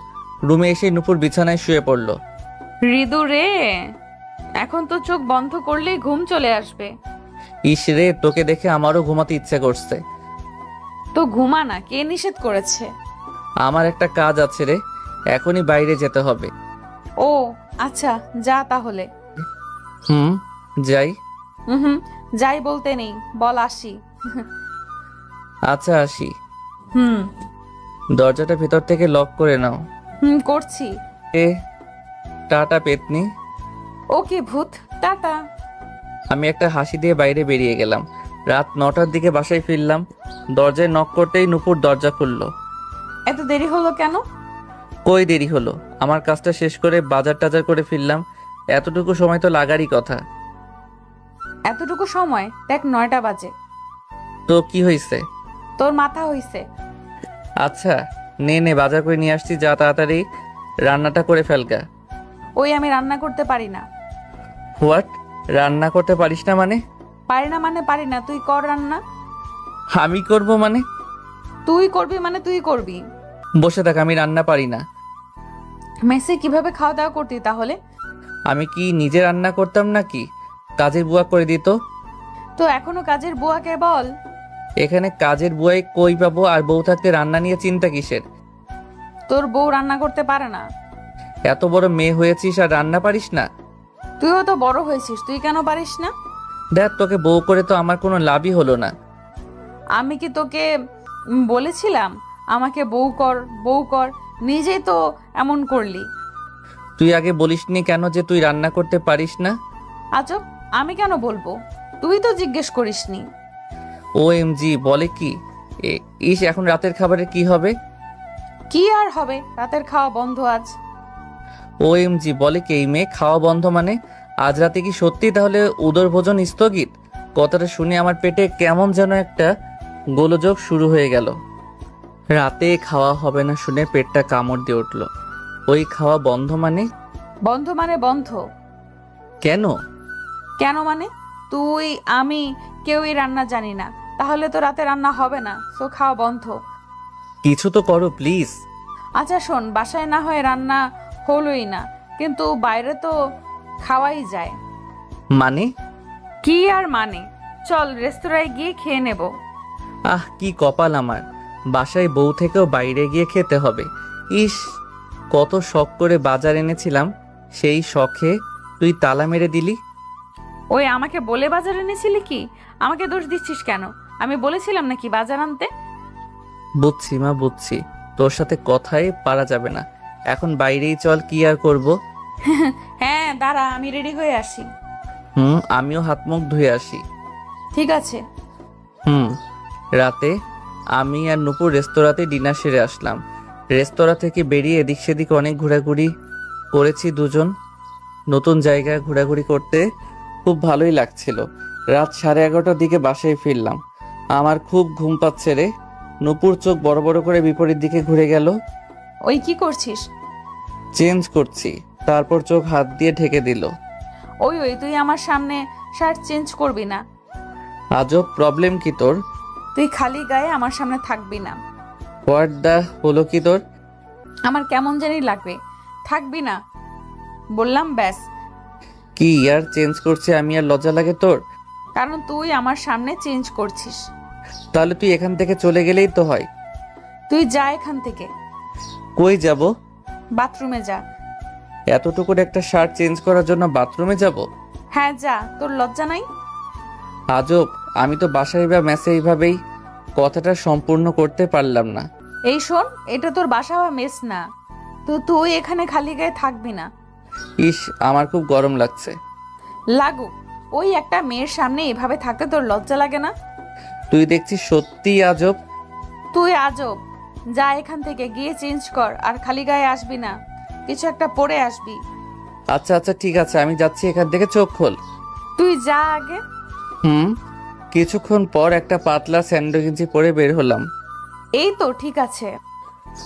রুমে এসে নূপুর বিছানায় শুয়ে পড়ল। হৃদু রে, এখন তো চোখ বন্ধ করলেই ঘুম চলে আসবে। ইস রে, তোকে দেখে আমারও ঘুমাতে ইচ্ছে করছে। তো ঘুমা না, কে নিষেধ করেছে? আমার একটা কাজ আছে রে, এখনই বাইরে যেতে হবে। ও আচ্ছা, যা তাহলে। যাই। হুম, যাই বলতে নেই, বল আসি। আচ্ছা আসি। হুম দরজাটা ভেতর থেকে লক করে নাও। হুম, করছি। টাটা পেতনি। ওকে ভূত, টাটা। আমি একটা হাসি দিয়ে বাইরে বেরিয়ে গেলাম। রাত 9টার দিকে বাসায় ফিরলাম। দরজায় নক করতেই নূপুর দরজা খুললো। এত দেরি হলো কেন? কই দেরি হলো, আমার কাজটা শেষ করে বাজার টাজার করে ফিরলাম। এতটুকু সময় তো লাগারই কথা। এতটুকু সময়? দেখ 9টা বাজে। তো কি হয়েছে? তোর মাথা হইছে। আচ্ছা নে নে, বাজার করে নিয়ে আসছি, যা তাড়াতাড়ি রান্নাটা করে ফেলগা। ওই আমি রান্না করতে পারি না। হোয়াট? রান্না করতে পারিস না মানে? পারি না মানে পারি না, তুই কর রান্না। আমি করব মানে? তুই করবি মানে তুই করবি। বসে থাক, আমি রান্না পারি না। মেসে কিভাবে খাওয়া দাওয়া করতি তাহলে? আমি কি নিজে রান্না করতাম নাকি কাজের বুয়া করে দিত? তো এখনো কাজের বুয়াকে বল। এখানে কাজের বুয়াই কই পাবো? আর বউ থাকতে রান্না নিয়ে চিন্তা কিসের? তোর বউ রান্না করতে পারে না? এত বড় মেয়ে হয়েছিস আর রান্না পারিস না? তুইও তো বড় হয়েছিস, তুই কেন পারিস না? দেখ, তোকে বউ করে তো আমার কোনো লাভই হলো না। আমি কি তোকে বলেছিলাম আমাকে বউ কর বউ কর? নিজেই তো এমন করলি। তুই আগে বলিসনি কেন যে তুই রান্না করতে পারিস না? আজব, আমি কেন বলবো? তুই তো জিজ্ঞেস করিসনি। OMG, বলে কি? ইস, এখন রাতের খাবারের কি হবে? কি আর হবে, রাতের খাওয়া বন্ধ আজ। OMG, বলে কি এই মেয়ে? খাওয়া বন্ধ মানে আজ রাতে কি সত্যি তাহলে উদর ভোজন স্থগিত? কথাটা শুনে আমার পেটে কেমন যেন একটা গোলযোগ শুরু হয়ে গেল। রাতে খাওয়া হবে না শুনে পেটটা কামড় দিয়ে উঠল। ওই খাওয়া বন্ধ মানে? বন্ধ মানে বন্ধ। কেন? কেন মানে তুই আমি কেউই রান্না জানি না, তাহলে তো রাতে রান্না হবে না, সো খাওয়া বন্ধ। কিছু তো করো প্লিজ। আচ্ছা শোন, বাসায় না হয় রান্না হলোই না, কিন্তু বাইরে তো খাওয়াই যায়। মানে? কি আর মানে, চল রেস্তোরাঁয় গিয়ে খেয়ে নেব। কি কপাল আমার, বাসায় বউ থেকেও বাইরে গিয়ে খেতে হবে। ইস, কত শখ করে বাজার এনেছিলাম, সেই শখে তুই তালা মেরে দিলি? ওই আমাকে বলে বাজার এনেছিলি কি? আমাকে দোষ দিচ্ছিস কেন? আমি বলেছিলাম নাকি বাজার আনতে? বুঝছি মা, বুঝছি। তোর সাথে কথাই পারা যাবে না। এখন বাইরেই চল, কি আর করব। হ্যাঁ দাঁড়া, আমি রেডি হয়ে আসি। আমিও হাত মুখ ধুয়ে আসি। ঠিক আছে। রাতে আমি আর নুপুর রেস্তোরাঁতে ডিনার সেরে আসলাম। রেস্তোরাঁ থেকে বেরিয়ে এদিক সেদিক অনেক ঘোরাঘুরি করেছি দুজন। নতুন জায়গায় ঘোরাঘুরি করতে খুব ভালোই লাগছিল। রাত 11:30টার দিকে বাসায় ফিরলাম। আমার খুব ঘুম পাচ্ছে রে। নুপুর চোখ বড় বড় করে বিপরীত দিকে ঘুরে গেল। ওই কি করছিস? চেঞ্জ করছি। তারপর চোখ হাত দিয়ে ঢেকে দিল। ওই ওই তুই আমার সামনে শার্ট চেঞ্জ করবি না। আজব, প্রবলেম কি তোর? তুই খালি গায়ে আমার সামনে থাকবি না। হোয়াট দা হলো কি তোর? আমার কেমন জানি লাগবে, থাকবি না বললাম, ব্যাস। কি আর চেঞ্জ করছে আমি, আর লজ্জা লাগে তোর? কারণ তুই আমার সামনে চেঞ্জ করছিস। তাহলে তুই এখান থেকে চলে গেলেই তো হয়। তুই যা এখান থেকে। কই যাব? বাথরুমে যা। এতটুকুর একটা শার্ট চেঞ্জ করার জন্য বাথরুমে যাব? হ্যাঁ যা, তোর লজ্জা নাই? আজব, আমি তো বাসায় বা মেসে এইভাবেই কথাটা সম্পূর্ণ করতে পারলাম না। এই শোন, এটা তোর বাসা বা মেস না, তো তুই এখানে খালি গায়ে থাকবি না। ইস, আমার খুব গরম লাগছে। লাগুক, ওই একটা মেয়ের সামনে এভাবে থাকতে তোর লজ্জা লাগে না? তুই দেখছিস সত্যিই আজব। তুই আজব। যা এখান থেকে, গিয়ে চেঞ্জ কর, আর খালি গায়ে আসবি না, কিছু একটা পরে আসবি। আচ্ছা আচ্ছা ঠিক আছে, আমি যাচ্ছি এখান থেকে, চোখ খোল। তুই যা আগে। কিছুক্ষণ পর একটা পাতলা স্যান্ডো গেঞ্জি পরে বের হলাম। এই তো ঠিক আছে।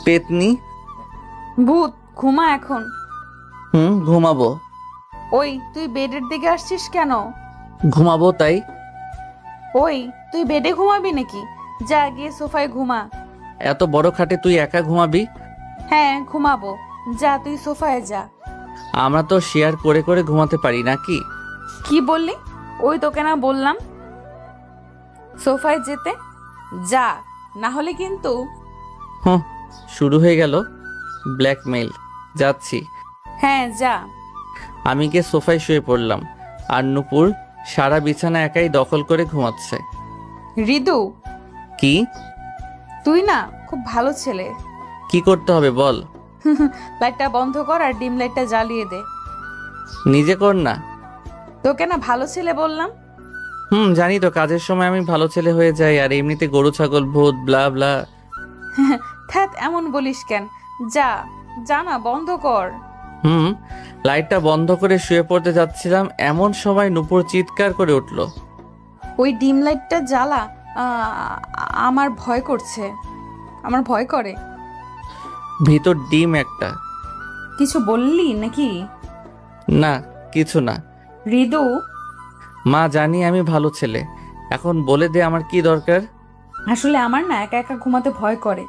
পেতনি। ভূত, ঘুমা এখন। ঘুমাবো। ওই তুই বেডের দিকে আসছিস কেন? ঘুমাবো তাই। ওই তুই বেডে ঘুমাবি নাকি? যা গিয়ে সোফায় ঘুমা। এত বড় খাটে তুই একা ঘুমাবি? হ্যাঁ ঘুমাবো, যা তুই সোফায় যা। আমরা তো শেয়ার করে করে ঘুমাতে পারি নাকি? কি বললি? ওই তোকে না বললাম সোফায় যেতে, যা, না হলে কিন্তু। শুরু হয়ে গেল ব্ল্যাকমেইল। যাচ্ছি। হ্যাঁ যা। আমি গিয়ে সোফায় শুয়ে পড়লাম, আর নুপুর সারা বিছানা একাই দখল করে ঘুমাচ্ছে। হৃদু, কি? তুই না খুব ভালো ছেলে। কি করতে হবে বল? লাইটটা বন্ধ কর আর ডিম লাইটটা জ্বালিয়ে দে। নিজে কর না। তোকে না ভালো ছেলে বললাম। জানি তো, কাজের সময় আমি ভালো ছেলে হয়ে যাই, আর এমনিতে গরু ছাগল ভূত ব্লা ব্লা। থ্যাত, এমন বলিস কেন? যা, যা না, বন্ধ কর। লাইটটা বন্ধ করে শুয়ে পড়তে যাচ্ছিলাম, এমন সময় নুপুর চিৎকার করে উঠল। ওই ডিম লাইটটা জ্বালা। আমার ভয় করছে, আমার ভয় করে। ভিতর ডিম একটা। কিছু বললি নাকি? না, কিছু না। হৃদু, মা, জানি আমি ভালো ছেলে, এখন বলে দে আমার কি দরকার। আসলে আমার না একা একা ঘুমাতে ভয় করে।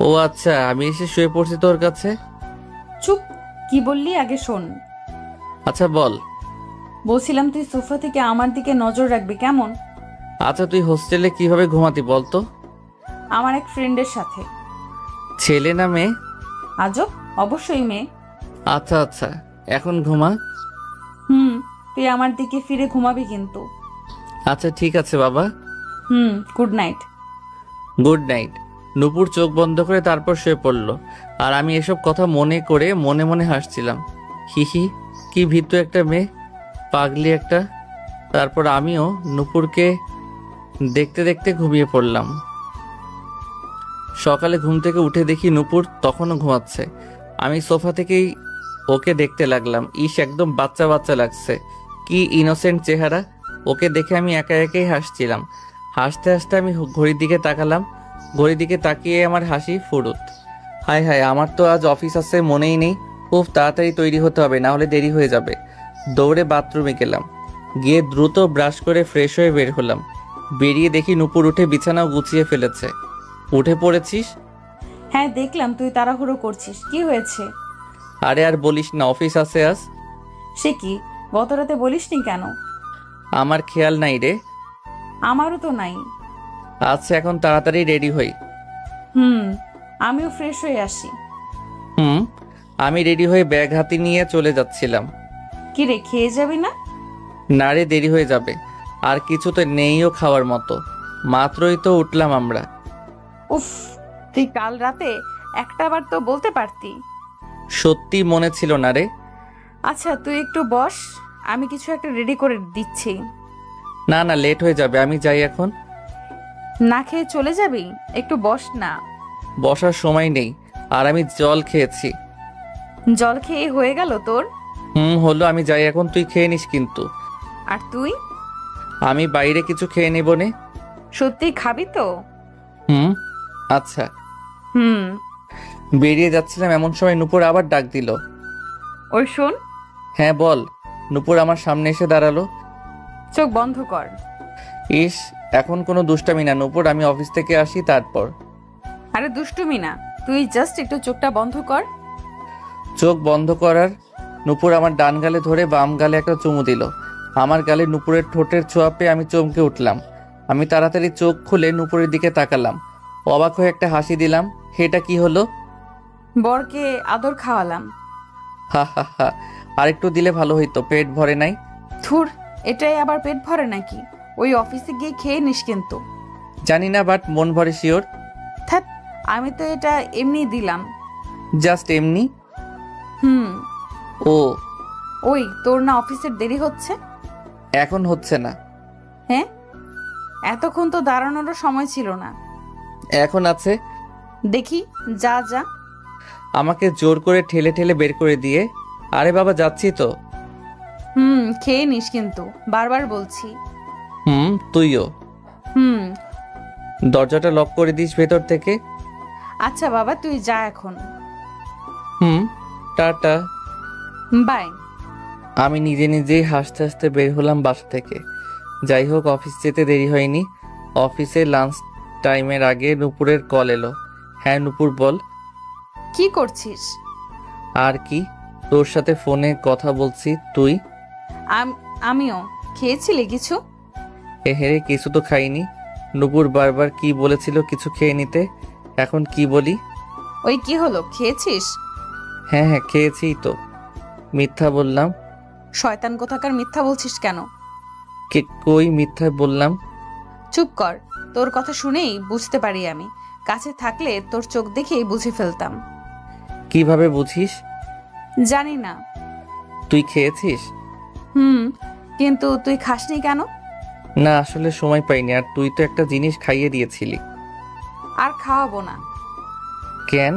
ও আচ্ছা, আমি এসে শুয়ে পড়ছি তোর কাছে। চুপ, কি বললি আগে শোন। আচ্ছা বল। বলছিলাম তুই সোফা থেকে আমার দিকে নজর রাখবি, কেমন? আচ্ছা, তুই হোস্টেলে কিভাবে ঘুমাতি বলতো? আমার এক ফ্রেন্ডের সাথে। ছেলে না মেয়ে? আজব, অবশ্যই মেয়ে। আচ্ছা আচ্ছা, এখন ঘুমা। তুই আমার দিকে ফিরে ঘুমাবি কিন্তু। আচ্ছা ঠিক আছে বাবা। Good night. Good night. Nupur চোখ বন্ধ করে তারপর শুয়ে পড়লো, আর আমি এসব কথা মনে করে মনে মনে হাসছিলাম। হিহি, কি ভীতু একটা মেয়ে, পাগলি একটা। তারপর আমিও নুপুরকে দেখতে দেখতে ঘুমিয়ে পড়লাম। সকালে ঘুম থেকে উঠে দেখি নুপুর তখনও ঘুমাচ্ছে। আমি সোফা থেকেই ওকে দেখতে লাগলাম। ইস, একদম বাচ্চা বাচ্চা লাগছে, কি ইনোসেন্ট চেহারা। ওকে দেখে আমি একা একাই হাসছিলাম। হাসতে হাসতে আমি ঘড়ির দিকে তাকালাম। ঘড়ির দিকে তাকিয়ে আমার হাসি ফুরুত। হায় হায়, আমার তো আজ অফিস আছে মনেই নেই। খুব তাড়াতাড়ি তৈরি হতে হবে, না হলে দেরি হয়ে যাবে। দৌড়ে বাথরুমে গেলাম, গিয়ে দ্রুত ব্রাশ করে ফ্রেশ হয়ে বের হলাম। বেরিয়ে দেখি নুপুর উঠে বিছানাও গুছিয়ে ফেলেছে। উঠে পড়েছিস? হ্যাঁ দেখলাম তুই তাড়াহুড়ো করছিস, কি হয়েছে? আরে আর বলিস না, অফিস আছে আজ। সে কি, গত রাতে বলিসনি কেন? আমার খেয়াল নাই রে। আমারও তো নাই। আচ্ছা, এখন তাড়াতাড়ি রেডি হই। আমিও ফ্রেশ হয়ে আসি। আমি রেডি হয়ে ব্যাগ হাতে নিয়ে চলে যাচ্ছিলাম। কি রে, খেয়ে যাবি না? নারে দেরি হয়ে যাবে, আর কিছু তো নেইও খাওয়ার মতো, মাত্রই তো উঠলাম আমরা। উফ, তুই কাল রাতে একটা বার তো বলতে পারতি। সত্যি মনে ছিল না রে। আচ্ছা তুই একটু বস, আমি কিছু একটা রেডি করে দিচ্ছি। না না, লেট হয়ে যাবে, আমি যাই এখন। না খেয়ে চলে যাবি? একটু বস না। বসার সময় নেই, আর আমি জল খেয়েছি। জল খেয়ে হয়ে গেল তোর? হলো, আমি যাই এখন, তুই খেয়ে নিস কিন্তু। আর তুই? আমি বাইরে কিছু খেয়ে নেব নে। সত্যি খাবি তো? আচ্ছা। হুম। বেরিয়ে যাচ্ছিলাম এমন সময় নূপুর আবার ডাক দিল। ওই শোন। হ্যাঁ বল। নূপুর আমার সামনে এসে দাঁড়ালো। চোখ বন্ধ কর। ইস, এখন কোনো দুষ্টামি না নূপুর, আমি অফিস থেকে আসি তারপর। আরে দুষ্টুমি না, তুই জাস্ট একটু চোখটা বন্ধ কর। চোখ বন্ধ করার নূপুর আমার ডান গালে ধরে বাম গালে একটা চুমু দিল। আমার গালে নূপুরের ঠোঁটের ছোঁয়া পেয়ে আমি চমকে উঠলাম। আমি তাড়াতাড়ি চোখ খুলে নূপুরের দিকে তাকালাম, অবাক হয়ে একটা হাসি দিলাম। এটা কি হলো? বরকে আদর খাওয়ালাম। হা হা হা, আরেকটু দিলে ভালো হইতো, পেট ভরে নাই। থুর, এটাই আবার পেট ভরে নাকি? ওই অফিসে গিয়ে খেয়ে নিস কিন্তু। জানি না, বাট মন ভরে শিওর। থাক, আমি তো এটা এমনি দিলাম। জাস্ট এমনি? ও, ওই তোর না অফিসের দেরি হচ্ছে? এখন হচ্ছে না। হ্যাঁ, এতক্ষণ তো দাঁড়ানোরও সময় ছিল না। এখন আছে। দেখি, যা যা। আমাকে জোর করে ঠেলে ঠেলে বের করে দিয়ে, আরে বাবা যাচ্ছি তো। খেয়ে নিস কিন্তু, বারবার বলছি। তুইও। হুম। দরজাটা লক করে দিস ভেতর থেকে। আচ্ছা বাবা, তুই যা এখন। টাটা। বাই। আমি নিজে নিজেই হাসতে হাসতে বের হলাম বাসা থেকে। যাই হোক, অফিস যেতে দেরি হয়নি। অফিসে লাঞ্চ টাইমের আগে নূপুরের কল এলো। হ্যাঁ নূপুর বল। কি করছিস? আর কি, তোর সাথে ফোনে কথা বলছি। তুই? আমিও। খেয়েছিলি কিছু? হেরে কিছু তো খাইনি। নূপুর বারবার কি বলেছিল কিছু খেয়ে নিতে, এখন কি বলি? ওই কি হলো, খেয়েছিস? হ্যাঁ হ্যাঁ, খেয়েছি তো। মিথ্যা বললাম? শয়তান কোথাকার, মিথ্যা বলছিস কেন? কই মিথ্যা বললাম? চুপ কর, তোর কথা শুনেই বুঝতে পারি আমি। কাছে থাকলে তোর চোখ দেখেই বুঝে ফেলতাম। কিভাবে বুঝিস? জানি না। তুই খেয়েছিস? কিন্তু তুই খাসনি কেন? না, আসলে সময় পাইনি, আর তুই তো একটা জিনিস খাইয়ে দিয়েছিলি। আর খাওয়াবো না। কেন?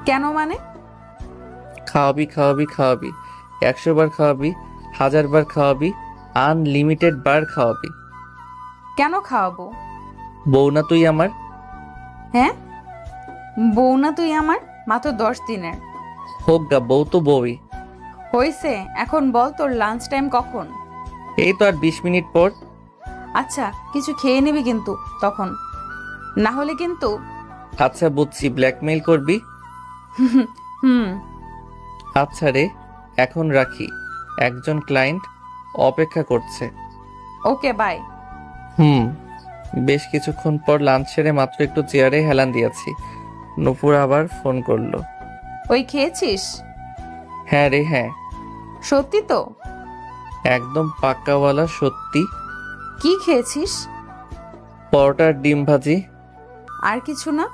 কেন মানে? খাওয়াবি খাওয়াবি খাওয়াবি, 100 বার খাওয়াবি, 1000 বার খাওয়াবি, আনলিমিটেড বার খাওয়াবি। কেন খাওয়াবো? বউ না তুই আমার? হ্যাঁ, বউ না তুই আমার? মাত্র 10 দিনের। হোক গা, বউ তো বউই। হইছে, এখন বল তোর লাঞ্চ টাইম কখন? এই তো আর 20 মিনিট পর। আচ্ছা, কিছু খেয়ে নিবি কিন্তু তখন, না হলে কিন্তু। আচ্ছা বুঝছি, ব্ল্যাকমেইল করবি। হুম। আচ্ছা রে, এখন রাখি, একজন ক্লায়েন্ট অপেক্ষা করছে। ওকে, বাই। বেশ কিছুক্ষণ পর লাঞ্চ সেরে মাত্র একটু চেয়ারে হেলান দিয়েছি, নূপুর আবার ফোন করলো। ওই খেয়েছিস? হ্যাঁ রে হ্যাঁ। সত্যি তো? একদম পাক্কাওয়ালা সত্যি। কি খেয়েছিস? পরোটার ডিম ভাজি। আর কিছু না?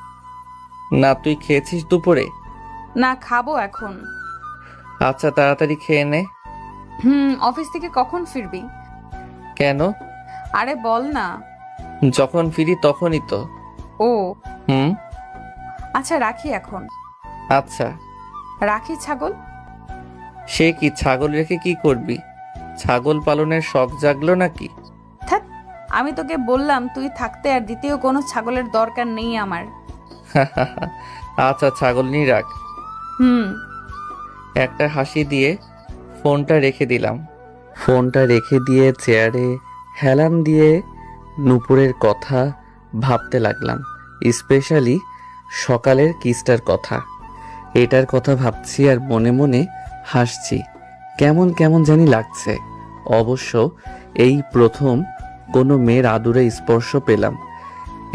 না, তুই খেয়েছিস দুপুরে? না, খাবো এখন। আচ্ছা তাড়াতাড়ি খেয়ে নে। অফিস থেকে কখন ফিরবি? কেন? আরে বল না। যখন ফিরি তখনই তো। ও। হুম। আচ্ছা রাখি এখন। আচ্ছা। রাখি ছাগল। সে কি, ছাগল রেখে কি করবি? ছাগল পালনের শখ জাগলো নাকি? থাক, আমি তোকে বললাম তুই থাকতে আর দ্বিতীয় কোনো ছাগলের দরকার নেই আমার। আচ্ছা ছাগল নিয়ে রাখ। একটা হাসি দিয়ে ফোনটা রেখে দিলাম। ফোনটা রেখে দিয়ে চেয়ারে হেলান দিয়ে নূপুরের কথা ভাবতে লাগলাম, স্পেশালি সকালের কিসটার কথা। এটার কথা ভাবছি আর মনে মনে হাসছি, কেমন কেমন জানি লাগছে। অবশ্য এই প্রথম কোনো মেয়ের আদুরে স্পর্শ পেলাম,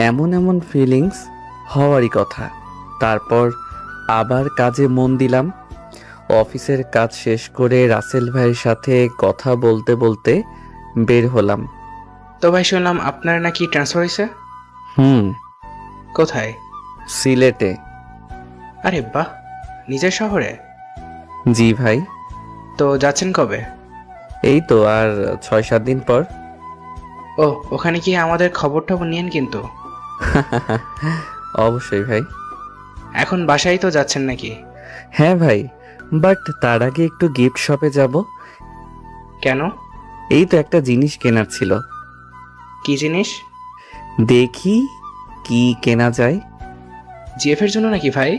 এমন এমন ফিলিংস হওয়ারই কথা। তারপর আবার কাজে মন দিলাম। অফিসের কাজ শেষ করে রাসেল ভাইয়ের সাথে কথা বলতে বলতে বের হলাম। তো ভাই শুনলাম আপনার নাকি ট্রান্সফার হয়েছে। হুম, কোথায়? সিলেটে। আরে বাহ, নিজের শহরে? জি ভাই। তো যাচ্ছেন কবে? এই তো আর 6-7 দিন পর। ও, ওখানে কি আমাদের খবর টবর নিয়েন কিন্তু। অবশ্যই ভাই। এখন বাসায় তো যাচ্ছেন নাকি? হ্যাঁ ভাই, বাট তার আগে একটু গিফট শপে যাব। কেন? এই তো একটা জিনিস কেনার ছিল। কি জিনিস? দেখি কি কেনা যায়। জিএফ এর জন্য নাকি ভাই?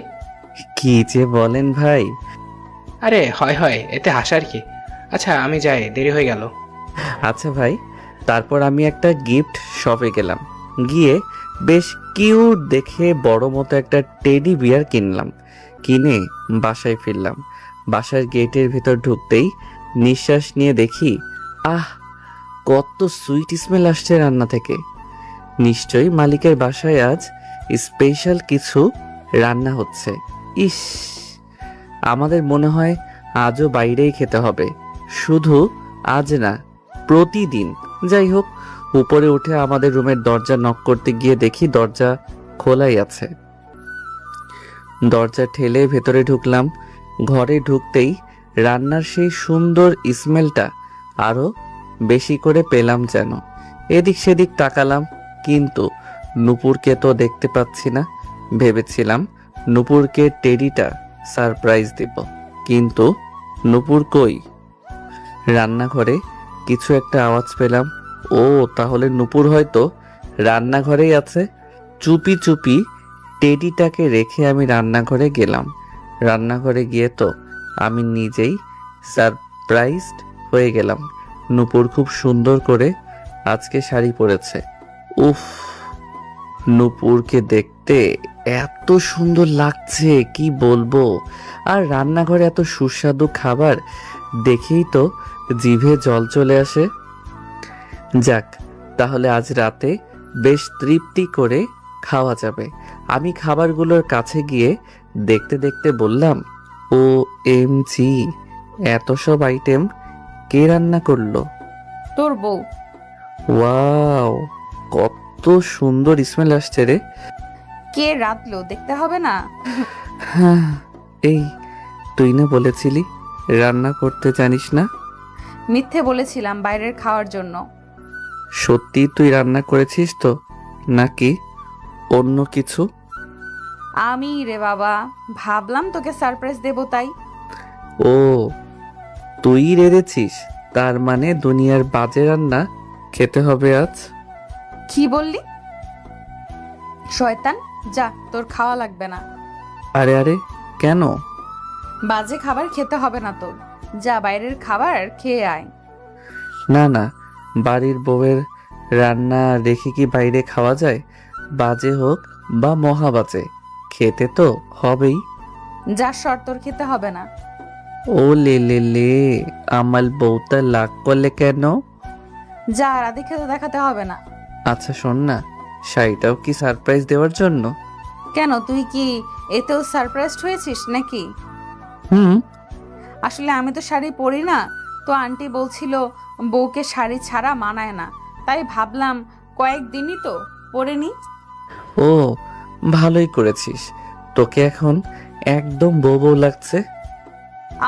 কি যে বলেন ভাই। আরে হয় হয়, এতে হাসার কি। আচ্ছা আমি যাই, দেরি হয়ে গেল। আচ্ছা ভাই, তারপর আমি একটা গিফট শপে গেলাম। গিয়ে বেশ কিউট দেখে বড় মতো একটা টেডি বিয়ার কিনলাম। কিনে বাসায় ফিরলাম। বাসার গেটের ভেতর ঢুকতেই নিঃশ্বাস নিয়ে দেখি, আহ, কত সুইট স্মেল আসছে রান্না থেকে। নিশ্চয়ই মালিকের বাসায় আজ স্পেশাল কিছু রান্না হচ্ছে। ইস, আমাদের মনে হয় আজও বাইরেই খেতে হবে। শুধু আজ না, প্রতিদিন। যাই হোক, উপরে উঠে আমাদের রুমের দরজা নক করতে গিয়ে দেখি দরজা খোলাই আছে। দরজা ঠেলে ভেতরে ঢুকলাম। ঘরে ঢুকতেই রান্নার সেই সুন্দর স্মেলটা আরো বেশি করে পেলাম যেন। এদিক সেদিক তাকালাম, কিন্তু নূপুরকে তো দেখতে পাচ্ছি না। ভেবেছিলাম নূপুরকে টেডিটা সারপ্রাইজ দিব, কিন্তু নূপুর কই? রান্নাঘরে কিছু একটা আওয়াজ পেলাম। ও, তাহলে নূপুর হয়তো রান্নাঘরেই আছে। চুপি চুপি টেডিটাকে রেখে আমি রান্নাঘরে গেলাম। রান্নাঘরে গিয়ে তো আমি নিজেই সারপ্রাইজড হয়ে গেলাম। নূপুর খুব সুন্দর করে আজকে শাড়ি পরেছে। উফ, নূপুরকে দেখতে এত সুন্দর লাগছে কি বলবো। আর রান্নাঘরে এত সুস্বাদু খাবার দেখেই তো জিভে জল চলে আসে। যাক, তাহলে আজ রাতে বেশ তৃপ্তি করে খাওয়া যাবে। আমি খাবারগুলোর কাছে গিয়ে দেখতে দেখতে বললাম, ও এম জি, এত সব আইটেম কে রান্না করলো? তোর বউ। ওয়াও, কত সুন্দর স্মেল আসছে রে। কে রাঁধলো দেখতে হবে না? হ্যাঁ, এই তুই না বলেছিলি রান্না করতে জানিস না? মিথ্যে বলেছিলাম বাইরের খাওয়ার জন্য। সত্যি তুই রান্না করেছিস তো, নাকি অন্য কিছু? আমি রে বাবা, ভাবলাম তোকে সারপ্রাইজ দেবো তাই। ও, তুই রেঁধেছিস? তার মানে দুনিয়ার বাজে রান্না খেতে হবে আজ। কি বললি? শয়তান, যা, তোর খাওয়া লাগবে না। আরে আরে, কেন? বাজে খাবার খেতে হবে না তোর। যা, বাইরের খাবার খেয়ে আয়। না না, বাড়ির বউয়ের রান্না রেখে কি বাইরে খাওয়া যায়? বাজে হোক বা মহা বাজে, খেতে তো হবেই। যা সর, তোর খেতে হবে না। ও লে লে লে, আমার বউটা লাগ করলে কেন? যা, রাধে খেতে দেখাতে হবে না। আচ্ছা শোন না, শাড়িটাও কি সারপ্রাইজ দেওয়ার জন্য? কেন, তুই কি এতেও সারপ্রাইজড হয়েছিস নাকি? হুম। আসলে আমি তো শাড়ি পরি না, তো আন্টি বলছিল বউকে শাড়ি ছাড়া মানায় না, তাই ভাবলাম কয়েকদিনই তো পরে নি। ও, ভালোই করেছিস। তোকে এখন একদম বউ বউ লাগছে।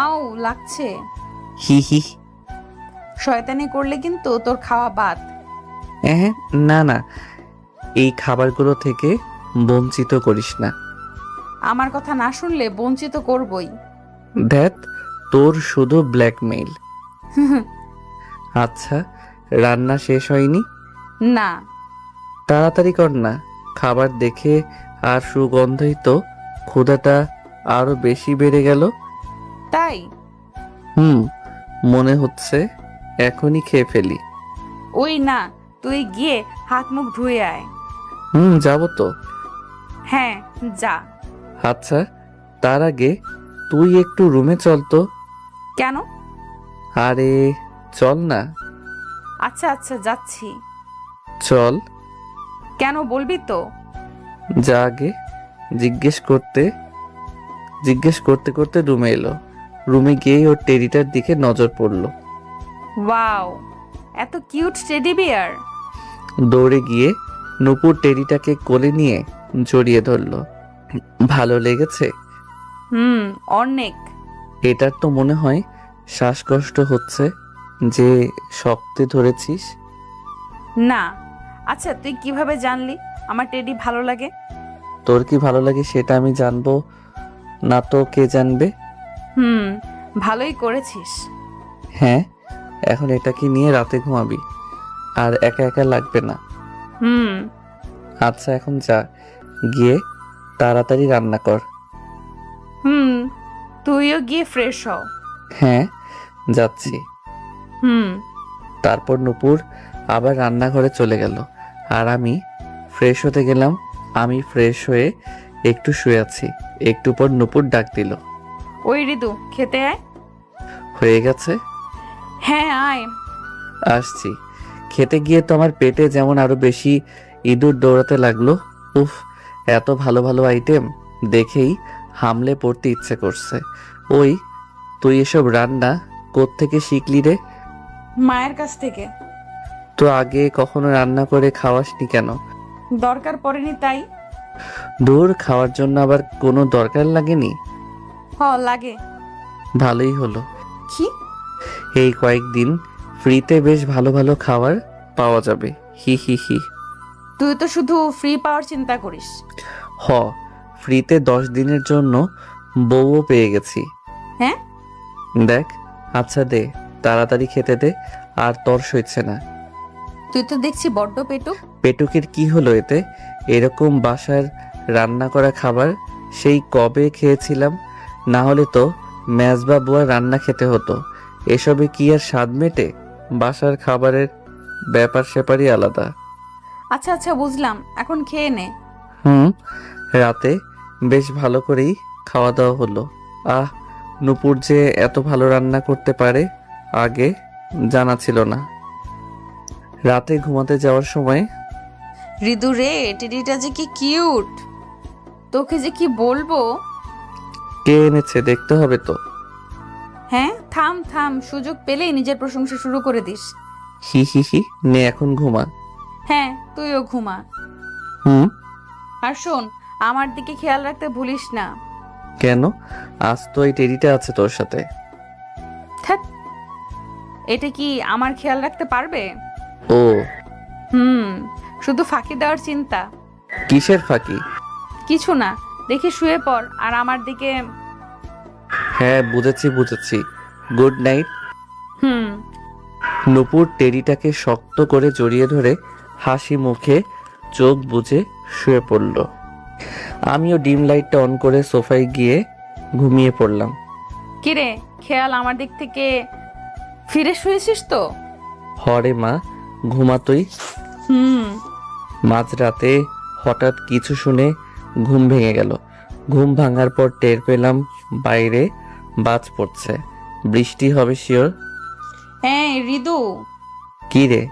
আও লাগছে। হি হি। শয়তানি করলে কিন্তু তোর খাওয়া বাদ। হ্যাঁ, না না, এই খাবারগুলো থেকে বঞ্চিত করিস না। আমার কথা না শুনলে বঞ্চিত করবই। ধ্যাত, তোর শুধু ব্ল্যাকমেইল। আচ্ছা, রান্না শেষ হয়নি? না। তাড়াতাড়ি কর না, খাবার দেখে আর সুগন্ধই তো ক্ষুধাটা আরো বেশি বেড়ে গেল। তাই? হুম, মনে হচ্ছে এখনই খেয়ে ফেলি। ওই না, তুই গিয়ে হাত মুখ ধুয়ে আয়। হুম, যাবো তো। হ্যাঁ, যা। আচ্ছা, তার আগে তুই একটু রুমে চল তো। কেন? আরে চল না। আচ্ছা আচ্ছা, যাচ্ছি। চল। কেন বলবি তো? যা, আগে জিজ্ঞেস করতে করতে রুমে এলো। রুমে গিয়ে ওর টেডিটার দিকে নজর পড়ল। ওয়াও, এত কিউট টেডি বিয়ার। দৌড়ে গিয়ে নূপুর টেডিটাকে কোলে নিয়ে জড়িয়ে ধরল। ভালো লেগেছে? অনেক। এটার তো মনে হয় শ্বাসকষ্ট হচ্ছে, যে শক্তি ধরেছিস। না, আচ্ছা তুই কিভাবে জানলি আমার টেডি ভালো লাগে? তোর কি ভালো লাগে সেটা আমি জানবো না তো কে জানবে? ভালোই করেছিস। হ্যাঁ, এখন এটাকে নিয়ে রাতে ঘুমাবি, আর একা একা লাগবে না। আচ্ছা এখন যা, গিয়ে তাড়াতাড়ি রান্না কর। তুইও গিয়ে ফ্রেশ হ। হ্যাঁ, যাচ্ছি। হুম। তারপর নূপুর আবার রান্নাঘরে চলে গেল, আর আমি ফ্রেশ হতে গেলাম। আমি ফ্রেশ হয়ে একটু শুয়ে আছি, একটু পর নূপুর ডাক দিল। ওই ঋতু, খেতে আয়। হয়ে গেছে? হ্যাঁ আয়। আসছি। খেতে গিয়ে তো আমার পেটে যেমন আরো বেশি ইঁদুর দৌড়াতে লাগলো। উফ, এত ভালো ভালো আইটেম দেখেই হামলে পড়তে ইচ্ছে করছে। ওই, তুই এসব রান্না কোত্থেকে শিখলি রে? মায়ের কাছ থেকে। তো আগে কখনো রান্না করে খাওয়াসনি কেন? দরকার পড়েনি তাই। দূর, খাওয়ার জন্য আবার কোনো দরকার লাগেনি? লাগে। ভালোই হলো। কি? এই কয়েকদিন ফ্রিতে বেশ ভালো ভালো খাবার পাওয়া যাবে। হি হি হি। তুই তো শুধু ফ্রি পাওয়ার চিন্তা করিস। হ, ফ্রিতে 10 দিনের জন্য বউও পেয়ে গেছি। হ্যাঁ? দেখ, আচ্ছা দে, তাড়াতাড়ি খেতে দে, আর তর সইছে না। তুই তো দেখছি বড্ড পেটুক। পেটুকের কি হলো এতে? এরকম বাসার রান্না করা খাবার সেই কবে খেয়েছিলাম, না হলে তো মেজবা বুয়ার রান্না খেতে হতো। এসবে কি আর স্বাদ মেটে? বাসার খাবারের ব্যাপার স্যাপারই আলাদা। আচ্ছা আচ্ছা বুঝলাম, এখন খেয়ে নে। রাতে বেশ ভালো করেই খাওয়া দাওয়া হলো। আহ, নূপুর যে এত ভালো রান্না করতে পারে আগে জানা ছিল না। রাতে ঘুমাতে যাওয়ার সময়, ঋতু রে, টেডিটা যে কি কিউট, তোকে যে কি বলবো। কে এনেছে দেখতে হবে তো। হ্যাঁ, থাম থাম, সুযোগ পেলেই নিজের প্রশংসা শুরু করে দিস। হি হি হি, নে এখন ঘুমা। হ্যাঁ, তুইও ঘুমা। হুম। আর শোন, আমার দিকে খেয়াল রাখতে ভুলিস না। কেন? আজ তো এই টেডিটা আছে তোর সাথে। ধ্যাৎ, এটা কি আমার খেয়াল রাখতে পারবে? ও, শুধু ফাঁকি দেওয়ার চিন্তা। কিসের ফাঁকি? কিছু না, দেখি শুয়ে পড় আর আমার দিকে। হ্যাঁ, বুঝেছি বুঝেছি। Good night. হুম। নূপুর টেডিটাকে শক্ত করে জড়িয়ে ধরে হাসি মুখে চোখ বুজে শুয়ে পড়ল। আমিও ডিম লাইটটা অন করে সোফায় গিয়ে ঘুমিয়ে পড়লাম। কিরে, খেয়াল আমার দিক থেকে ফিরে শুয়েছিস তো? হরে মা, ঘুমাতই। হুম। মাঝরাতে হঠাৎ কিছু শুনে ঘুম ভেঙে গেল। ঘুম ভাঙার পর টের পেলাম বাইরে বাজ পড়ছে, বৃষ্টি হবে শিওর। হ্যাঁ ঋতু। কি রে,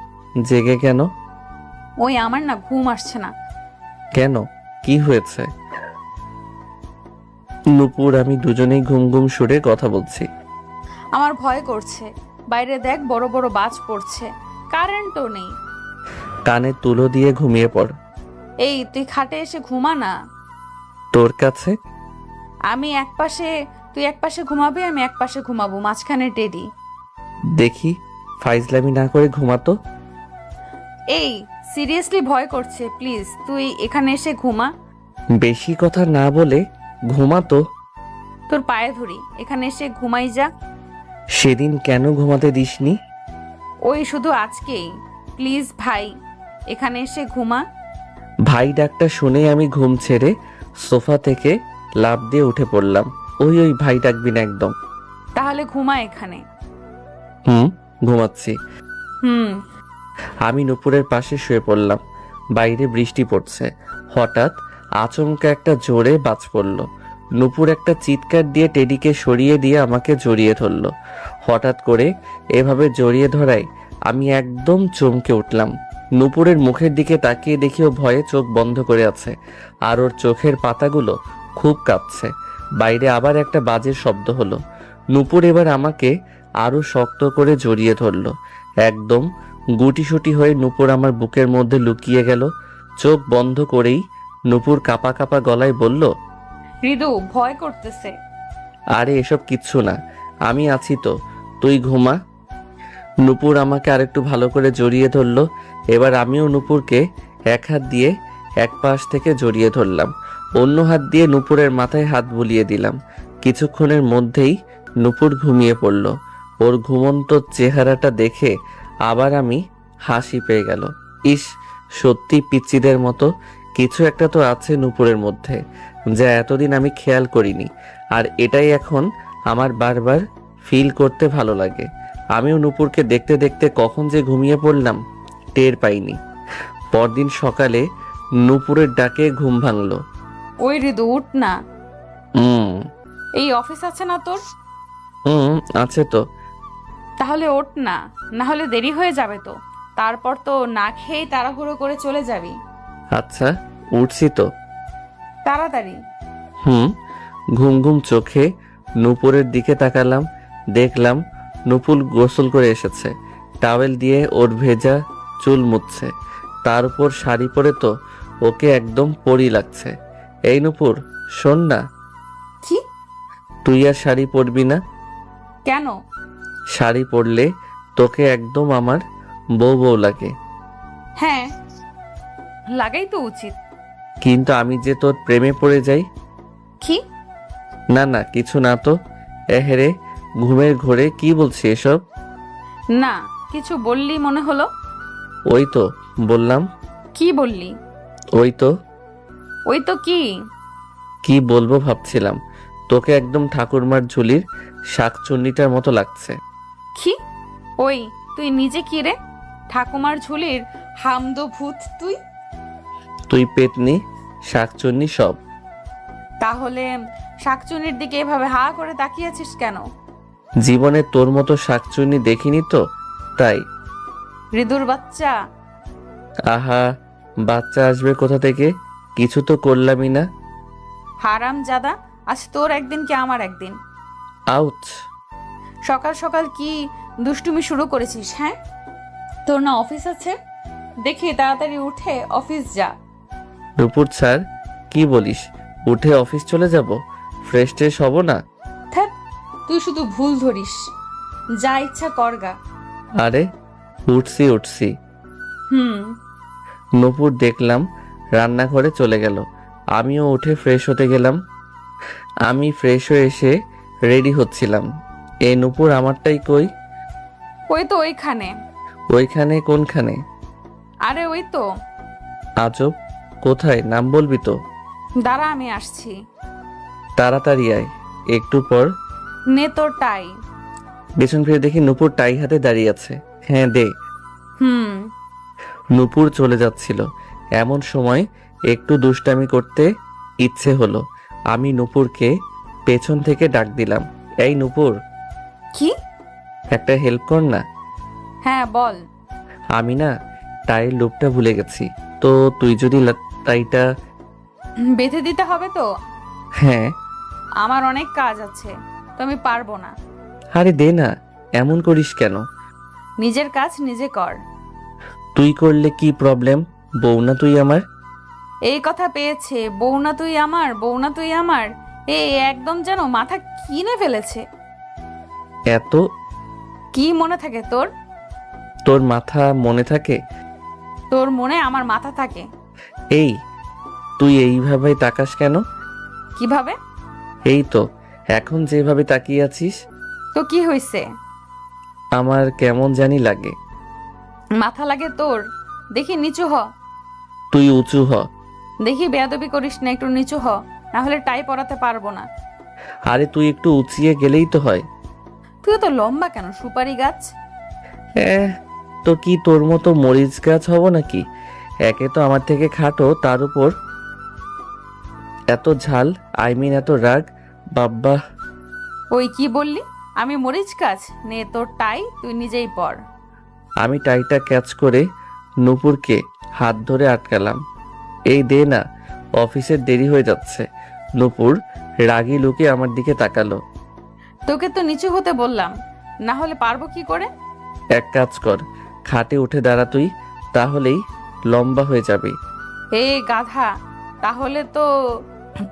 জেগে কেন? ওই আমার না ঘুম আসছে না। কেন, কি হয়েছে? নূপুর আমি দুজনেই ঘুম ঘুম সুরে কথা বলছি। আমার ভয় করছে, বাইরে দেখ বড় বড় বাজ পড়ছে, কারেন্টও নেই। কানে তুলো দিয়ে ঘুমিয়ে পড়। এই তুই খাটে এসে ঘুমা না। তোর কাছে? তুই এক পাশে ঘুমাবি, আমি এক পাশে ঘুমাবো, মাঝখানে টেডি। দেখি, ফাইজলামি না করে ঘুমাতো। এই সিরিয়াসলি ভয় করছে, প্লিজ তুই এখানে এসে ঘুমা। বেশি কথা না বলে ঘুমাতো। তোর পায়ে ধরি, এখানে এসে ঘুমাই যা। সেদিন কেন ঘুমাতে দিসনি? ওই শুধু আজকেই, প্লিজ ভাই, এখানে এসে ঘুমা। ভাই ডাকটা শুনে আমি ঘুম ছেড়ে সোফা থেকে লাফ দিয়ে উঠে পড়লাম। ওই ওই, ভাই ডাকবি না একদম। তাহলে ঘুমা এখানে। ঘুমাচ্ছি। হুম। আমি নূপুরের পাশে শুয়ে পড়লাম। বাইরে বৃষ্টি পড়ছে। হঠাৎ আচমকা একটা জোরে বাজ পড়ল। নূপুর একটা চিৎকার দিয়ে টেডিকে সরিয়ে দিয়ে আমাকে জড়িয়ে ধরল। হঠাৎ করে এভাবে জড়িয়ে ধরায় আমি একদম চমকে উঠলাম। নূপুরের মুখের দিকে তাকিয়ে দেখি ও ভয়ে চোখ বন্ধ করে আছে, আর ওর চোখের পাতাগুলো খুব কাঁপছে। বাইরে আবার একটা বাজের শব্দ হলো। নূপুর এবার আমাকে আরো শক্ত করে জড়িয়ে ধরল। একদম গুটিসুটি হয়ে নূপুর আমার বুকের মধ্যে লুকিয়ে গেল। চোখ বন্ধ করেই নূপুর কাঁপা কাঁপা গলায় বলল, হৃদু ভয় করতেছে। আরে এসব কিচ্ছু না, আমি আছি তো, তুই ঘুমা। নূপুর আমাকে আরেকটু ভালো করে জড়িয়ে ধরল। এবার আমিও নূপুরকে এক হাত দিয়ে এক পাশ থেকে জড়িয়ে ধরলাম, অন্য হাত দিয়ে নূপুরের মাথায় হাত বুলিয়ে দিলাম। কিছুক্ষণের মধ্যেই নূপুর ঘুমিয়ে পড়ল। ওর ঘুমন্ত চেহারাটা দেখে আবার আমি হাসি পেয়ে গেল। ইস, সত্যি পিচ্চিদের মতো কিছু একটা তো আছে নূপুরের মধ্যে, যা এতদিন আমি খেয়াল করিনি। আর এটাই এখন আমার বারবার ফিল করতে ভালো লাগে। আমিও নূপুরকে দেখতে দেখতে কখন যে ঘুমিয়ে পড়লাম টের পাইনি। পরদিন সকালে নূপুরের ডাকে ঘুম ভাঙলো। ওই হৃদু উঠ না, হুম এই অফিস আছে না তোর? হুম আছে তো। তাহলে ওঠ না, না হলে দেরি হয়ে যাবে তো। তারপর তো না খেয়েই তাড়াহুড়ো করে চলে যাবি। আচ্ছা, উঠছি তো। তাড়াতাড়ি। ঘুম ঘুম চোখে নূপুরের দিকে তাকালাম। দেখলাম নূপুর গোসল করে এসেছে, টাওয়েল দিয়ে ওর ভেজা চুল মুছছে। তার উপর শাড়ি পরে তো ওকে একদম পরি লাগছে। এই নূপুর, শোন না, কি? তুই আর শাড়ি পরবি না? কেন? শাড়ি পরলে তোকে একদম আমার বউ বউ লাগে। হ্যাঁ, লাগাই তো উচিত। কিন্তু আমি যে তোর প্রেমে পড়ে যাই। কি? না না, কিছু না তো। এহেরে, ঘুমের ঘোরে কি বলছি এসব? না, কিছু বললি মনে হলো। ওই তো বললাম। কি বললি? ওই তো। ওই তো কি? কি বলবো ভাবছিলাম, তোকে একদম ঠাকুরমার ঝুলির শাকচুন্নিটার মতো লাগছে। কি? ওই তুই নিজে কি রে? ঠাকুমার ঝুলির হামদো ভূত তুই? তুই পেতনি, শাকচুন্নি সব। তাহলে শাকচুনির দিকে এভাবে হা করে তাকিয়েছিস কেন? জীবনে তোর মতো শাকচুন্নি দেখিনি তো, তাই। হৃদুর বাচ্চা। আহা, বাচ্চা আসবে কোথা থেকে? কিছু তো করলামই না। হারাম জাদা, আজ তোর একদিন কি আমার একদিন। আউচ! সকাল সকাল কি দুষ্টুমি শুরু করেছিস? হ্যাঁ, তোর না অফিস আছে? দেখি তাড়াতাড়ি উঠে অফিস যা। দুপুর স্যার, কি বলিস? উঠে অফিস চলে যাব? ফ্রেশ ট্রেশ হব না? ধ্যাৎ, তুই শুধু ভুল ধরিস। যা ইচ্ছা করগা। আরে, উঠছি উঠছি। হুম। নূপুর দেখলাম রান্নাঘরে চলে গেল। আমিও উঠে ফ্রেশ হতে গেলাম। আমি ফ্রেশ হয়ে এসে রেডি হচ্ছিলাম। এই নূপুর আমারটাই কই? ওই তো ওইখানে। ওইখানে কোনখানে? আরে ওই তো। আজব, কোথায়? নাম বলবি তো? দাঁড়া, আমি আসছি। তাড়াতাড়ি আয়। একটু পর। নে তোর টাই। পেছন ফিরে দেখি নূপুর টাই হাতে দাঁড়িয়ে আছে। হ্যাঁ দে। হুম। নূপুর চলে যাচ্ছিল, এমন সময় একটু দুষ্টামি করতে ইচ্ছে হলো। আমি নূপুরকে পেছন থেকে ডাক দিলাম, এই নূপুর, কি? একটা হেল্প কর না। হ্যাঁ বল। আমি না টাইয়ের লুপটা ভুলে গেছি, তো তুই যদি টাইটা। বেঁধে দিতে হবে তো? হ্যাঁ। আমার অনেক কাজ আছে, তো আমি পারবো না। আরে দে না, এমন করিস কেন? নিজের কাজ নিজে কর। তুই করলে কি প্রবলেম? বউ না তুই আমার? এই কথা পেয়েছে, বউ না তুই আমার, বউ না তুই আমার, এই একদম যেন মাথা কিনে ফেলেছে। এত কি মনে থাকে তোর? তোর মাথা মনে থাকে? তোর মনে আমার মাথা থাকে। এই, তুই এইভাবে তাকাস কেন? কিভাবে? এই তো, এখন যেভাবে তাকিয়ে আছিস। তো কি হয়েছে? আমার কেমন জানি লাগে। মাথা লাগে তোর? দেখি নিচু হ। তুই উঁচু হ। দেখি বেয়াদবি করিস না, একটু নিচু হ, না হলে টাই পরাতে পারবো না। আরে তুই একটু উঁচিয়ে গেলেই তো হয়। তুই তো লম্বা কেন, সুপারি গাছ। তো কি তোর মতো মরিচ গাছ হব নাকি? একে তো আমার থেকে খাটো, তার উপর এত ঝাল, এত রাগ। বাব্বা! ওই কি বললি? আমি মরিচ গাছ? নে তোর টাই, তুই নিজেই পর। আমি টাইটা ক্যাচ করে নূপুরকে হাত ধরে আটকালাম। এই দে না, অফিসের দেরি হয়ে যাচ্ছে। নূপুর রাগী লুকে আমার দিকে তাকালো। তোকে তো নিচু হতে বললাম, না হলে পারবো কি করে? এক কাজ কর, খাটে উঠে দাঁড়া তুই, তাহলেই লম্বা হয়ে যাবে। এই গাধা, তাহলে তো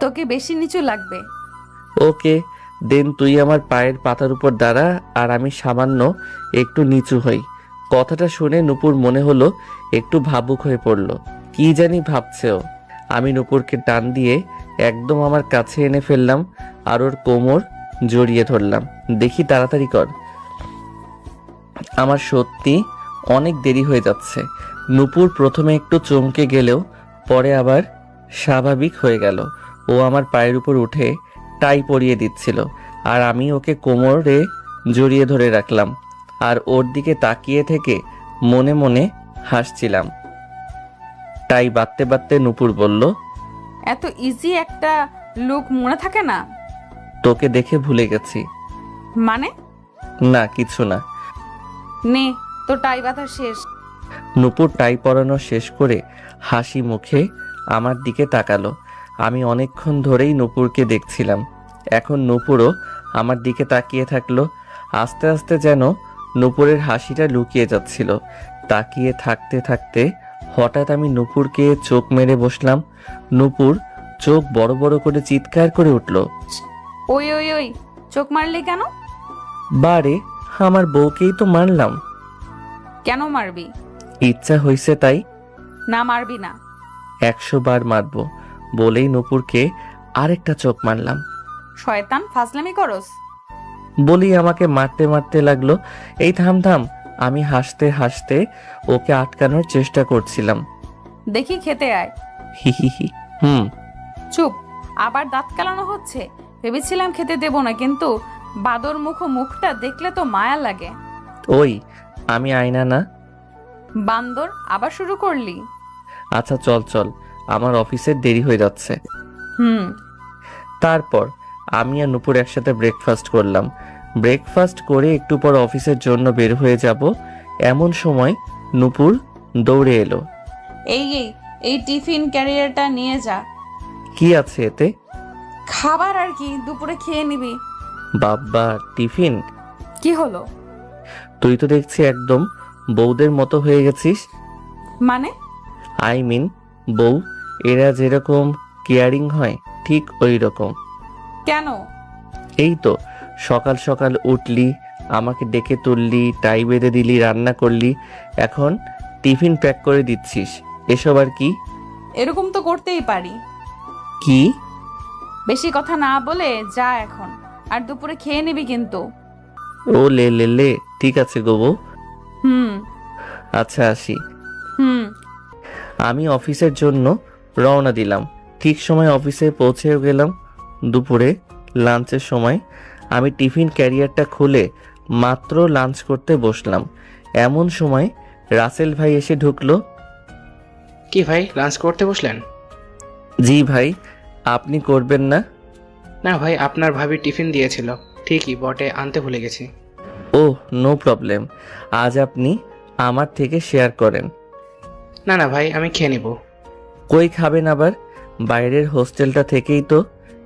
তোকে বেশি নিচু লাগবে। ওকে দেন, তুই আমার পায়ের পাতার উপর দাঁড়া আর আমি সামান্য একটু নিচু হই। কথাটা শুনে নূপুর মনে হলো একটু ভাবুক হয়ে পড়ল। কি জানি ভাবছেও। আমি নূপুরকে টান দিয়ে একদম আমার কাছে এনে ফেললাম আর ওর কোমর জড়িয়ে ধরলাম। দেখি তাড়াতাড়ি কর, আমার সত্যি অনেক দেরি হয়ে যাচ্ছে। নূপুর প্রথমে একটু চমকে গেলেও পরে আবার স্বাভাবিক হয়ে গেল। ও আমার পায়ের উপর উঠে টাই পরিয়ে দিচ্ছিল আর আমি ওকে কোমরে জড়িয়ে ধরে রাখলাম আর ওর দিকে তাকিয়ে থেকে মনে মনে হাসছিলাম। টাই বাঁধতে বাঁধতে নূপুর বলল, এত ইজি একটা লুক মনে থাকে না? তোকে দেখে ভুলে গেছি। মানে? না কিছু না। নে, তো টাই বাঁধা শেষ। নূপুর টাই পরানো শেষ করে হাসি মুখে আমার দিকে তাকালো। আমি অনেকক্ষণ ধরেই নূপুরকে দেখছিলাম। এখন নূপুরও আমার দিকে তাকিয়ে থাকলো। আস্তে আস্তে যেন নূপুরের হাসিটা লুকিয়ে যাচ্ছিল। তাকিয়ে থাকতে থাকতে হঠাৎ আমি নূপুরকে চোখ মেরে বসলাম। নূপুর চোখ বড় বড় করে চিৎকার করে উঠল, ওই ওই ওই, চোখ মারলি কেন? বারে, আমার বউকেই তো মারলাম। কেন মারবি? ইচ্ছা হয়েছে তাই। না, মারবি না। 100 বার মারবো বলেই নূপুরকে আরেকটা চোখ মারলাম। শয়তান, ফাজলামি করস? বলি আমাকে মারতে মারতে লাগলো। এই থাম থাম, আমি হাসতে হাসতে ওকে আটকানোর চেষ্টা করছিলাম। দেখি খেতে আয়। হি হি হি। চুপ, আবার দাঁত কালানো হচ্ছে। ভেবেছিলাম খেতে দেব না, কিন্তু বাদর মুখটা দেখলে তো মায়া লাগে। ওই আমি আয়না না। বান্দর, আবার শুরু করলি? আচ্ছা চল চল, আমার অফিসের দেরি হয়ে যাচ্ছে। তারপর আমি আর নূপুর একসাথে ব্রেকফাস্ট করলাম। ব্রেকফাস্ট করে একটু পর অফিসের জন্য বের হয়ে যাব, এমন সময় নূপুর দৌড়ে এলো। এই এই এই টিফিন ক্যারিয়ারটা নিয়ে যা। কি আছে এতে? খাবার আর কি, দুপুরে খেয়ে নিবি। বাবা, টিফিন? কি হলো? তুই তো দেখছি একদম বউদের মতো হয়ে গেছিস। মানে? আই মিন বউ এরা যেরকম কেয়ারিং হয় ঠিক ওই রকম। কেন? এই তো সকাল সকাল উঠলি, আমাকে ডেকে তুললি, টাই বেঁধে দিলি, রান্না করলি, এখন টিফিন প্যাক করে দিচ্ছিস। এসব আর কি? এরকম তো করতেই পারি। কি? বেশি কথা না বলে যা এখন, আর দুপুরে খেয়ে নিবি কিন্তু। ও লে লে লে, ঠিক আছে গো বউ। আচ্ছা আসি। আমি অফিসের জন্য রওনা দিলাম। ঠিক সময় অফিসে পৌঁছেও গেলাম। দুপুরে লাঞ্চের সময় আমি টিফিন ক্যারিয়ারটা খুলে মাত্র লাঞ্চ করতে বসলাম, এমন সময় রাসেল ভাই এসে ঢুকলো। কি ভাই, লাঞ্চ করতে বসলেন? জি ভাই, আপনি করবেন না? না ভাই, আপনার ভাবি টিফিন দিয়েছিল, ঠিকই বটে, আনতে ভুলে গেছি। ও নো প্রবলেম, আজ আপনি আমার থেকে শেয়ার করেন। না না ভাই, আমি খেয়ে নেব। কই খাবেন আবার? বাইরের হোস্টেলটা থেকেই তো,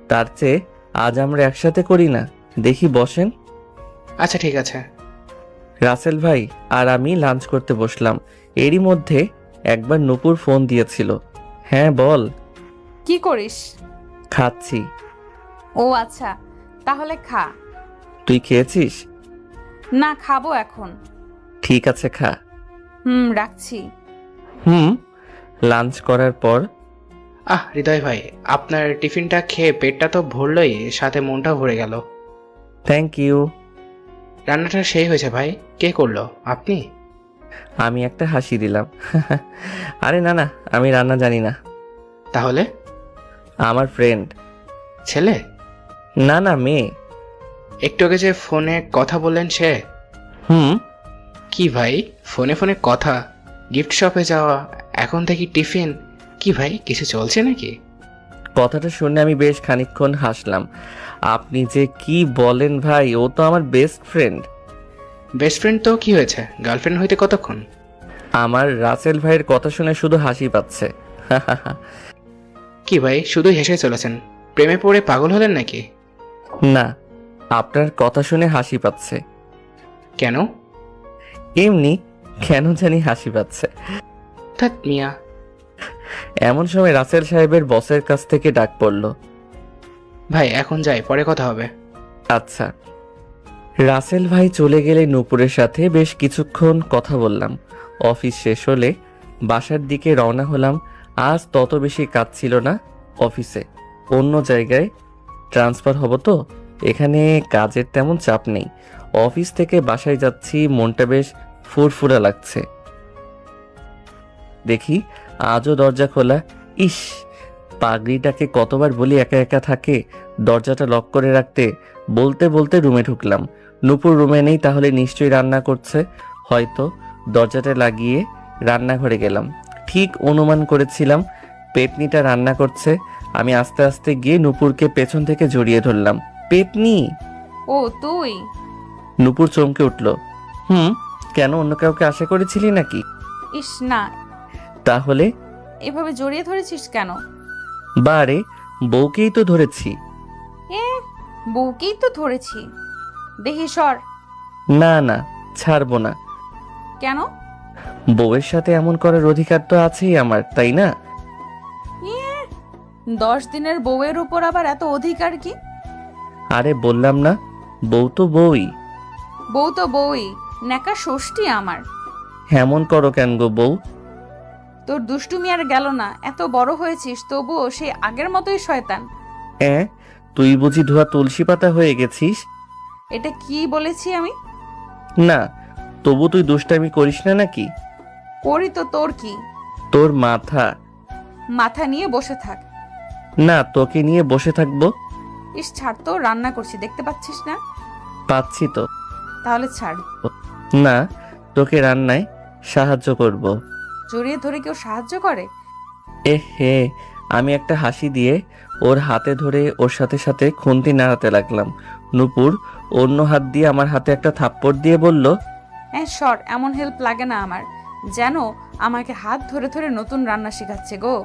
তার চেয়ে আজ আমরা একসাথে করি না, দেখি বসেন। আচ্ছা ঠিক আছে। রাসেল ভাই আর আমি লাঞ্চ করতে বসলাম। এরই মধ্যে একবার নূপুর ফোন দিয়েছিল। হ্যাঁ বল। কি করিস? খাচ্ছি। ও আচ্ছা, তাহলে খা। তুই খেয়েছিস? না, খাবো এখন। ঠিক আছে খা। রাখছি। লাঞ্চ করার পর হৃদয় ভাই, আপনার টিফিনটা খেয়ে পেটটা তো ভরলই, সাথে মনটাও ভরে গেল। Thank you. রান্নাটা সেই হয়েছে ভাই। কে করলো, আপনি? আমি একটা হাসি দিলাম। আরে না না, আমি রান্না জানি না। তাহলে? আমার ফ্রেন্ড। ছেলে? না না, মেয়ে। একটু আগে যে ফোনে কথা বললেন সে? কি ভাই, ফোনে ফোনে কথা, গিফট শপে যাওয়া, এখন থেকে টিফিন, কি ভাই কিছু চলছে নাকি? কথাটা শুনে আমি বেশ খানিকক্ষণ হাসলাম। আপনি যে কি বলেন ভাই, ও তো আমার বেস্ট ফ্রেন্ড। বেস্ট ফ্রেন্ড তো কি হয়েছে, গার্লফ্রেন্ড হইতে কতক্ষণ? আমার রাসেল ভাইয়ের কথা শুনে শুধু হাসি পাচ্ছে। কি ভাই, শুধুই হেসে চলেছেন? প্রেমে পড়ে পাগল হলেন নাকি? না, আপনার কথা শুনে হাসি পাচ্ছে। কেন? এমনি, কেন জানি হাসি পাচ্ছে। ধ্যাৎ মিয়া। এমন সময় রাসেল সাহেবের বসের কাছ থেকে ডাক পড়ল। ভাই এখন যাই, পরে কথা হবে। আচ্ছা। রাসেল ভাই চলে গেলে নূপুরের সাথে বেশ কিছুক্ষণ কথা বললাম। অফিস শেষ হলে বাসার দিকে রওনা হলাম। আজ তত বেশি কাজ ছিল না অফিসে, অন্য জায়গায় ট্রান্সফার হব তো এখানে কাজের তেমন চাপ নেই। অফিস থেকে বাসায় যাচ্ছি, মনটা বেশ ফুরফুরা লাগছে। দেখি আজও দরজা খোলা। ইস, পাগড়িটাকে কতবার বলি একা একা থাকে, দরজাটা লক করে রাখতে। বলতে বলতে রুমে ঢুকলাম। নূপুর রুমে নেই, তাহলে নিশ্চয়ই রান্না করছে। হয়তো দরজাটা লাগিয়ে রান্নাঘরে গেলাম। ঠিক অনুমান করেছিলাম পেতনিটা রান্না করছে। আমি আস্তে আস্তে গিয়ে নূপুরকে পেছন থেকে জড়িয়ে ধরলাম। পেতনি! ও তুই? নূপুর চমকে উঠল। কেন, অন্য কাউকে আশা করেছিলি নাকি? ইস না, তাহলে? এভাবে জড়িয়ে ধরেছিস কেন? বারে, বউকেই তো ধরেছি। এ, বউকেই তো ধরেছি। দেখি সর। না না, ছাড়বো না। কেন? বউয়ের সাথে এমন করার অধিকার তো আছেই আমার, তাই না? 10 দিনের বউয়ের উপর আবার এত অধিকার কি? আরে বললাম না, বউ তো বউই। বউ তো বউই, নেকা ষষ্ঠী আমার। এমন করো কেন গো বউ? তোর দুষ্টুমি আর গেল না, এত বড় হয়েছিস তবুও সেই আগের মতোই শয়তান। তুই বুঝি ধোয়া তুলসী পাতা হয়ে গেছিস? এটা কি বলেছি আমি? না, তবু তুই দুষ্টামি করিস না নাকি? করি তো, তোর কি? তোর মাথা। মাথা নিয়ে বসে থাক। না, তোকে নিয়ে বসে থাকবো। ইস ছাড় তো, রান্না করছি দেখতে পাচ্ছিস না? পাচ্ছি তো। তাহলে ছাড়। না, তোকে রান্নায় সাহায্য করব। জড়িয়ে ধরে কেউ সাহায্য করে? হে, আমি একটা হাসি দিয়ে ওর হাতে ধরে ওর সাথে সাথে খুন্তি নাড়াতে লাগলাম। নূপুর অন্য হাত দিয়ে আমার হাতে একটা থাপ্পড় দিয়ে বলল, সর, এমন হেল্প লাগে না আমার। যেন আমাকে হাত ধরে ধরে নতুন রান্না শেখাচ্ছে গো।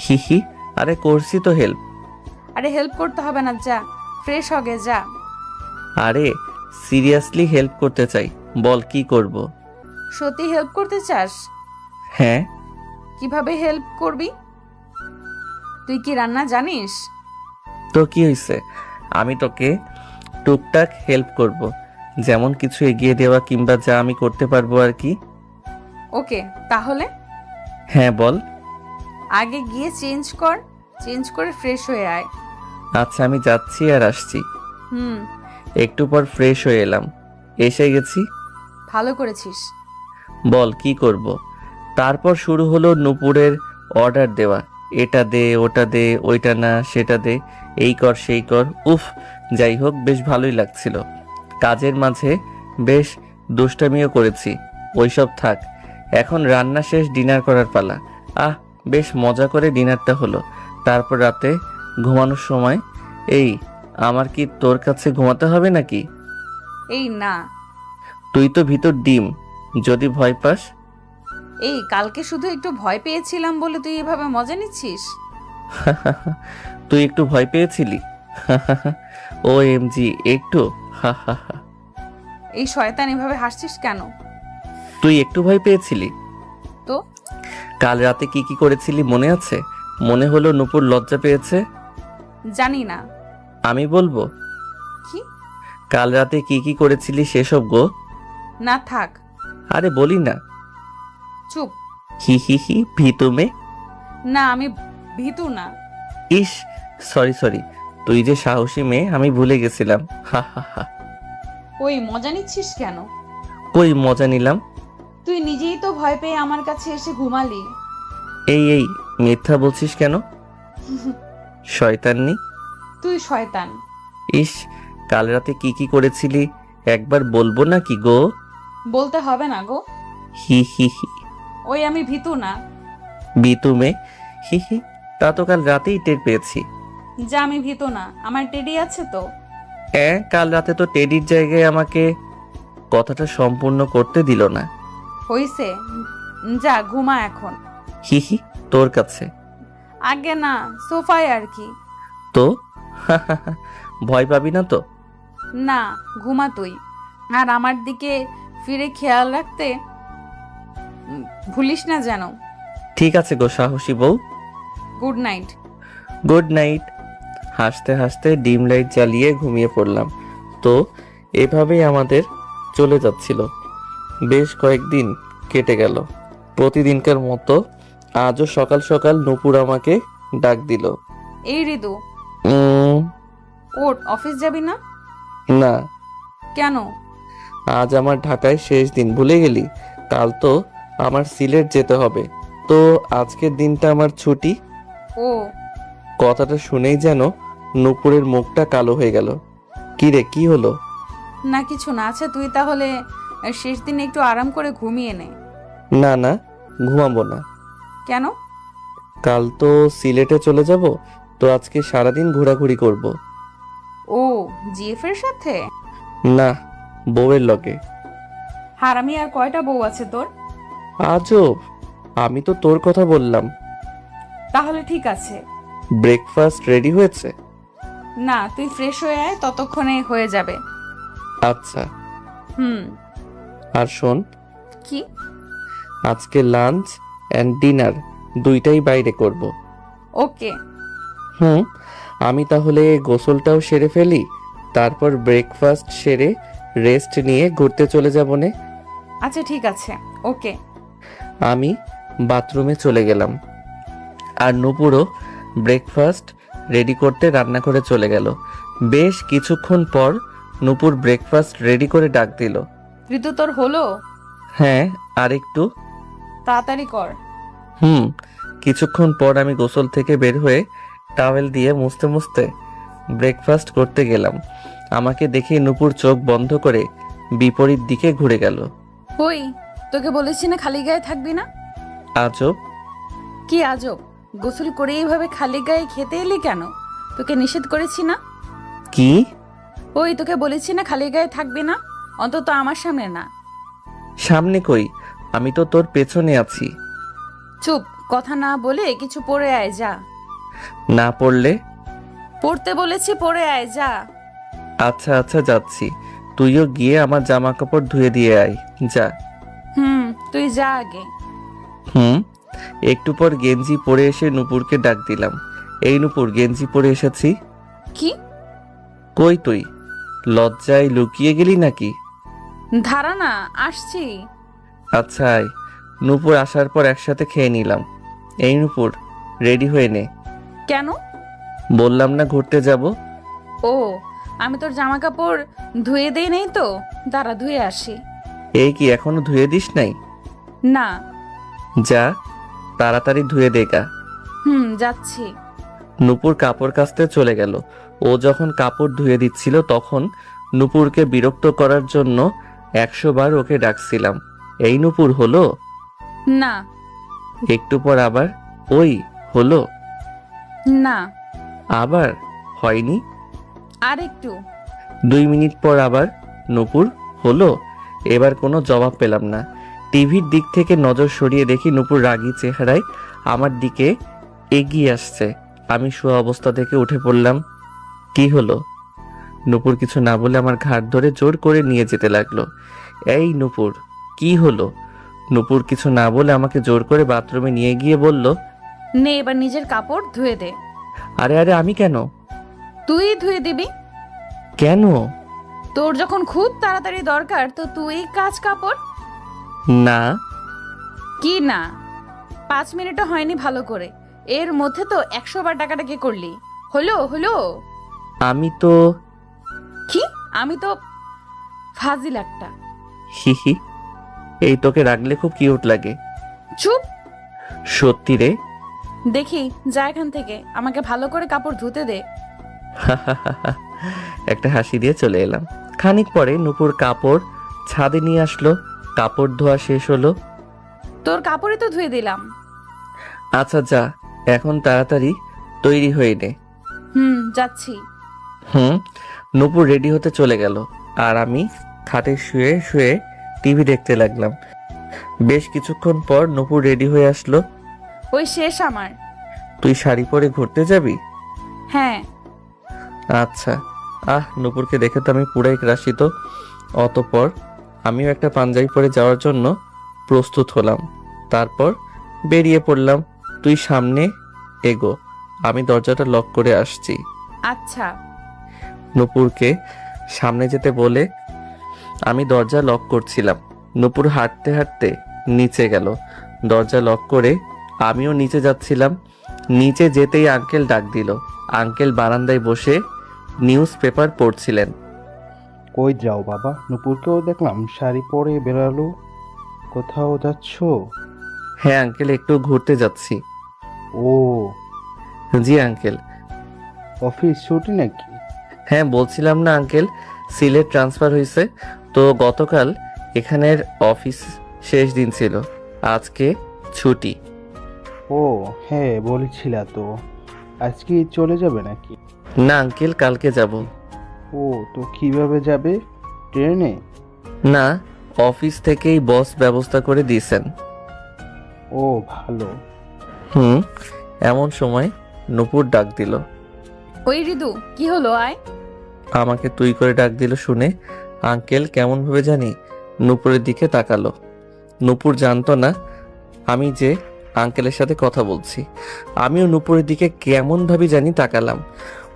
হিহি, আরে করছি তো হেল্প। আরে হেল্প করতে হবে না, যা ফ্রেশ হগে যা। আরে সিরিয়াসলি হেল্প করতে চাই, বল কি করব? সত্যি হেল্প করতে চাস? হ্যাঁ। কিভাবে হেল্প করবি? তুই কি রান্না জানিস? তো কি হয়েছে, আমি তোকে টুকটাক হেল্প করব, যেমন কিছু এগিয়ে দেওয়া কিংবা যা আমি করতে পারবো আর কি। ওকে, তাহলে হ্যাঁ বল। আগে গিয়ে চেঞ্জ কর, চেঞ্জ করে ফ্রেশ হয়ে আয়। আচ্ছা, আমি যাচ্ছি আর আসছি। হুম। একটু পর ফ্রেশ হয়ে এলাম, এসে গেছি। ভালো করেছিস। বল কি করব? তারপর শুরু হলো নূপুরের অর্ডার দেওয়া। এটা দে, ওটা দে, ওইটা না সেটা দে, এই কর সেই কর। উফ, যাই হোক বেশ ভালোই লাগছিল। কাজের মাঝে বেশ দুষ্টামিও করেছি, ওইসব থাক। এখন রান্না শেষ, ডিনার করার পালা। বেশ মজা করে ডিনারটা হলো। তারপর রাতে ঘুমানোর সময়, এই আমার কি তোর কাছে ঘুমাতে হবে নাকি? এই না। তুই তো ভিতর ডিম, যদি ভয় পাস। এই কালকে শুধু একটু ভয় পেয়েছিলাম বলে তুই এভাবে মজা নিচ্ছিস? তুই একটু ভয় পেয়েছিলি? ও এম জি, একটু? এই শয়তান এভাবে হাসছিস কেন? তুই একটু ভয় পেয়েছিলি তো? কাল রাতে কি কি করেছিলি মনে আছে? মনে হলো নূপুর লজ্জা পেয়েছে। জানি না। আমি বলবো? কি? কাল রাতে কি কি করেছিলি সেসব গো। না থাক। আরে বলি না। চুপ। হি হি হি, ভীতু মে। না, আমি ভীতু না। ইস, সরি, তুই যে সাহসী মেয়ে আমি ভুলে গেছিলাম। ওই মজা নিচ্ছিস কেন? কই মজা নিলাম? তুই নিজেই তো ভয় পেয়ে আমার কাছে এসে ঘুমালি। এই মিথ্যা বলছিস কেন? শয়তাননি। তুই শয়তান। ইস, কাল রাতে কি কি করেছিলি একবার বলবো না কি গো? বলতে হবে না গো। হি হি হি। ওই আমি ভীতু না। ভীতু মে, হি হি, তা তো কাল রাতেই টের পেয়েছি। যা, আমি ভীতু না, আমার টেডি আছে তো। কাল রাতে তো টেডির জায়গায় আমাকে কথাটা সম্পূর্ণ করতে দিল না। হইছে, যা ঘুমা এখন। হি হি, তোর কাছে? আগে না, সোফায় আর কি। তো ভয় পাবি না তো? না, ঘুমা তুই। আর আমার দিকে ফিরে খেয়াল রাখতে ভুলিস না যেন। ঠিক আছে গো সাহসী বউ। Good night. Good night. হাসতে হাসতে ডিম লাইট জ্বালিয়ে ঘুমিয়ে পড়লাম। তো এভাবেই আমাদের চলে যাচ্ছিল। বেশ কয়েকদিন কেটে গেল। প্রতিদিনকার মতো আজও সকাল সকাল নূপুর আমাকে ডাক দিল। এই ঋতু, উম, ওঠ, অফিস যাবি না? না, কেন? আজ আমার ঢাকায় শেষ দিন, ভুলে গেলি? কাল তো আমার সিলেট যেতে হবে, তো আজকের দিনটা আমার ছুটি। ও, কথাটা শুনেই যেন নূপুরের মুখটা কালো হয়ে গেল। কি রে, কি হলো? না কিছু না। আচ্ছা তুই তাহলে শেষ দিনে একটু আরাম করে ঘুমিয়ে নে। না না, ঘুমাবো না। কেন? কাল তো সিলেটে চলে যাব, তো আজকে সারাদিন ঘোরাঘুরি করব। ও, জিএফ এর সাথে? না, বউয়ের লগে। হারামি, আর কয়টা বউ আছে তোর? আজব, আমি তো তোর কথা বললাম। তাহলে ঠিক আছে। ব্রেকফাস্ট রেডি হয়েছে? না, তুই ফ্রেশ হয়ে আয়, ততক্ষণে হয়ে যাবে। আচ্ছা। হুম। আর শোন, কি? আজকে লাঞ্চ অ্যান্ড ডিনার দুইটাই বাইরে করব। ওকে। হুম, আমি তাহলে গোসলটাও সেরে ফেলি, তারপর ব্রেকফাস্ট সেরে রেস্ট নিয়ে ঘুরতে চলে যাব নে। আচ্ছা ঠিক আছে, ওকে। আমি বাথরুমে চলে গেলাম, আর নূপুরও ব্রেকফাস্ট রেডি করতে রান্না করে চলে গেল। বেশ কিছুক্ষণ পর নূপুর ব্রেকফাস্ট রেডি করে ডাক দিল। ঋতু, তোর হলো? হ্যাঁ, আর একটু। তাড়াতাড়ি কর। কিছুক্ষণ পর আমি গোসল থেকে বের হয়ে টাওয়েল দিয়ে মুছতে মুছতে ব্রেকফাস্ট করতে গেলাম। আমাকে দেখে নূপুর চোখ বন্ধ করে বিপরীত দিকে ঘুরে গেল। ওই, তোকে বলেছি না খালি গায়ে থাকবি না? আজব। কি আজব? গোসল করে এইভাবে খালি গায়ে খেতে এলি কেন? তোকে নিষেধ করেছি না? কি? ওই, তোকে বলেছি না খালি গায়ে থাকবি না, অন্তত আমার সামনে না। সামনে কই, আমি তো তোর পেছনে আছি। চুপ, কথা না বলে কিছু পরে আয়, যা। না পড়লে? পড়তে বলেছি, পরে আয়, যা। আচ্ছা আচ্ছা, যাচ্ছি। তুইও গিয়ে আমার জামা কাপড় ধুয়ে দিয়ে আয়, যা। তুই যা আগে। একটু পর গেঞ্জি পরে এসে নূপুরকে ডাক দিলাম। এই নূপুর, গেঞ্জি পরে এসেছি। কি? কই তুই? লজ্জায় লুকিয়ে গেলি নাকি? ধারা না, আসছি। আচ্ছা আয়। নূপুর আসার পর একসাথে খেয়ে নিলাম। এই নূপুর, রেডি হয়ে নে। কেন? বললাম না ঘুরতে যাব। ও, আমি তোর জামা কাপড় ধুয়ে দেই নেই তো, দাঁড়া ধুয়ে আসি। এই কি, এখনো ধুয়ে দিস নাই? না। যা, তাড়াতাড়ি ধুয়ে দেখা। যাচ্ছি। নূপুর কাপড় কাচতে চলে গেল। ও যখন কাপড় ধুয়ে দিচ্ছিল তখন নূপুরকে বিরক্ত করার জন্য 100 বার ওকে ডাকছিলাম। এই নূপুর, হলো? না। একটু পর আবার ওই, হলো? না। আবার হয়নি। আর একটু। 2 মিনিট পর আবার নূপুর, হলো? এবার কোনো জবাব পেলাম না। টিভির দিক থেকে নজর সরিয়ে দেখি নূপুর রাগী চেহারায় আমার দিকে এগিয়ে আসছে। আমি শোয়া অবস্থা থেকে উঠে পড়লাম। কি হলো? নূপুর কিছু না বলে আমার ঘাড় ধরে জোর করে নিয়ে যেতে লাগলো। এই নূপুর, কি হলো? নূপুর কিছু না বলে আমাকে জোর করে বাথরুমে নিয়ে গিয়ে বলল, নে এবার নিজের কাপড় ধুয়ে দে। আরে আরে, আমি কেন? তুই ধুয়ে দিবি। কেন? তোর যখন খুব তাড়াতাড়ি দরকার, তো তুই কাজ কাপড়। না। কি না? 5 মিনিটও হয়নি ভালো করে, এর মধ্যে তো 100 বার ডাকাডাকি করলি। হলো হলো? আমি তো কি? আমি তো ফাজিল একটা। হিহি, এই তোকে রাখলে খুব কিউট লাগে। চুপ। সত্যি রে? দেখি, যা এখান থেকে, আমাকে ভালো করে কাপড় ধুতে দে। একটা হাসি দিয়ে চলে এলাম। খানিক পরে নূপুর কাপড় ছাদে নিয়ে আসলো। কাপড় ধোয়া শেষ হলো। তোর কাপড়ই তো ধুয়ে দিলাম। আচ্ছা যা, এখন তাড়াতাড়ি তৈরি হয়ে নে। যাচ্ছি। নূপুর রেডি হতে চলে গেল, আর আমি খাটে শুয়ে শুয়ে টিভি দেখতে লাগলাম। বেশ কিছুক্ষণ পর নূপুর রেডি হয়ে আসলো। ওই শেষ আমার। তুই শাড়ি পরে ঘুরতে যাবি? হ্যাঁ। আচ্ছা, নূপুরকে দেখে তো আমি পুরাই ক্রাশিত। অতঃপর আমিও একটা পাঞ্জাবি পরে যাওয়ার জন্য প্রস্তুত হলাম। তারপর বেরিয়ে পড়লাম। তুই সামনে এগো, আমি দরজাটা লক করে আসছি। আচ্ছা। নূপুরকে সামনে যেতে বলে আমি দরজা লক করছিলাম। নূপুর হাঁটতে হাঁটতে নিচে গেল। দরজা লক করে আমিও নিচে যাচ্ছিলাম। নিচে যেতেই আঙ্কেল ডাক দিল। আঙ্কেল বারান্দায় বসে নিউজ পেপার পড়ছিলেন। কই যাও বাবা? নুপুরকেও দেখলাম শাড়ি পরে বেরালো। কোথাও যাচ্ছো? হ্যাঁ আঙ্কেল, একটু ঘুরতে যাচ্ছি। ও, জি আঙ্কেল। অফিস ছুটি নাকি? হ্যাঁ বলছিলাম না আঙ্কেল, সিলেট ট্রান্সফার হয়েছে তো গতকাল এখানের অফিস শেষ দিন ছিল, আজকে ছুটি। ও হ্যাঁ, বলেছিলা তো। আজকে চলে যাবে নাকি? না আঙ্কেল, কালকে যাব। ও, তো কিভাবে যাবে? ট্রেনে? না, অফিস থেকেই বস ব্যবস্থা করে দিয়েছেন। ও ভালো। এমন সময় নূপুর ডাক দিল। ওই রিদু, কি হলো, আয়। আমাকে তুই করে ডাক দিল শুনে আঙ্কেল কেমন ভাবে জানি নূপুরের দিকে তাকালো। নূপুর জানতো না আমি যে আঙ্কেলের সাথে কথা বলছি। আমিও নূপুরের দিকে কেমন ভাবে জানি তাকালাম।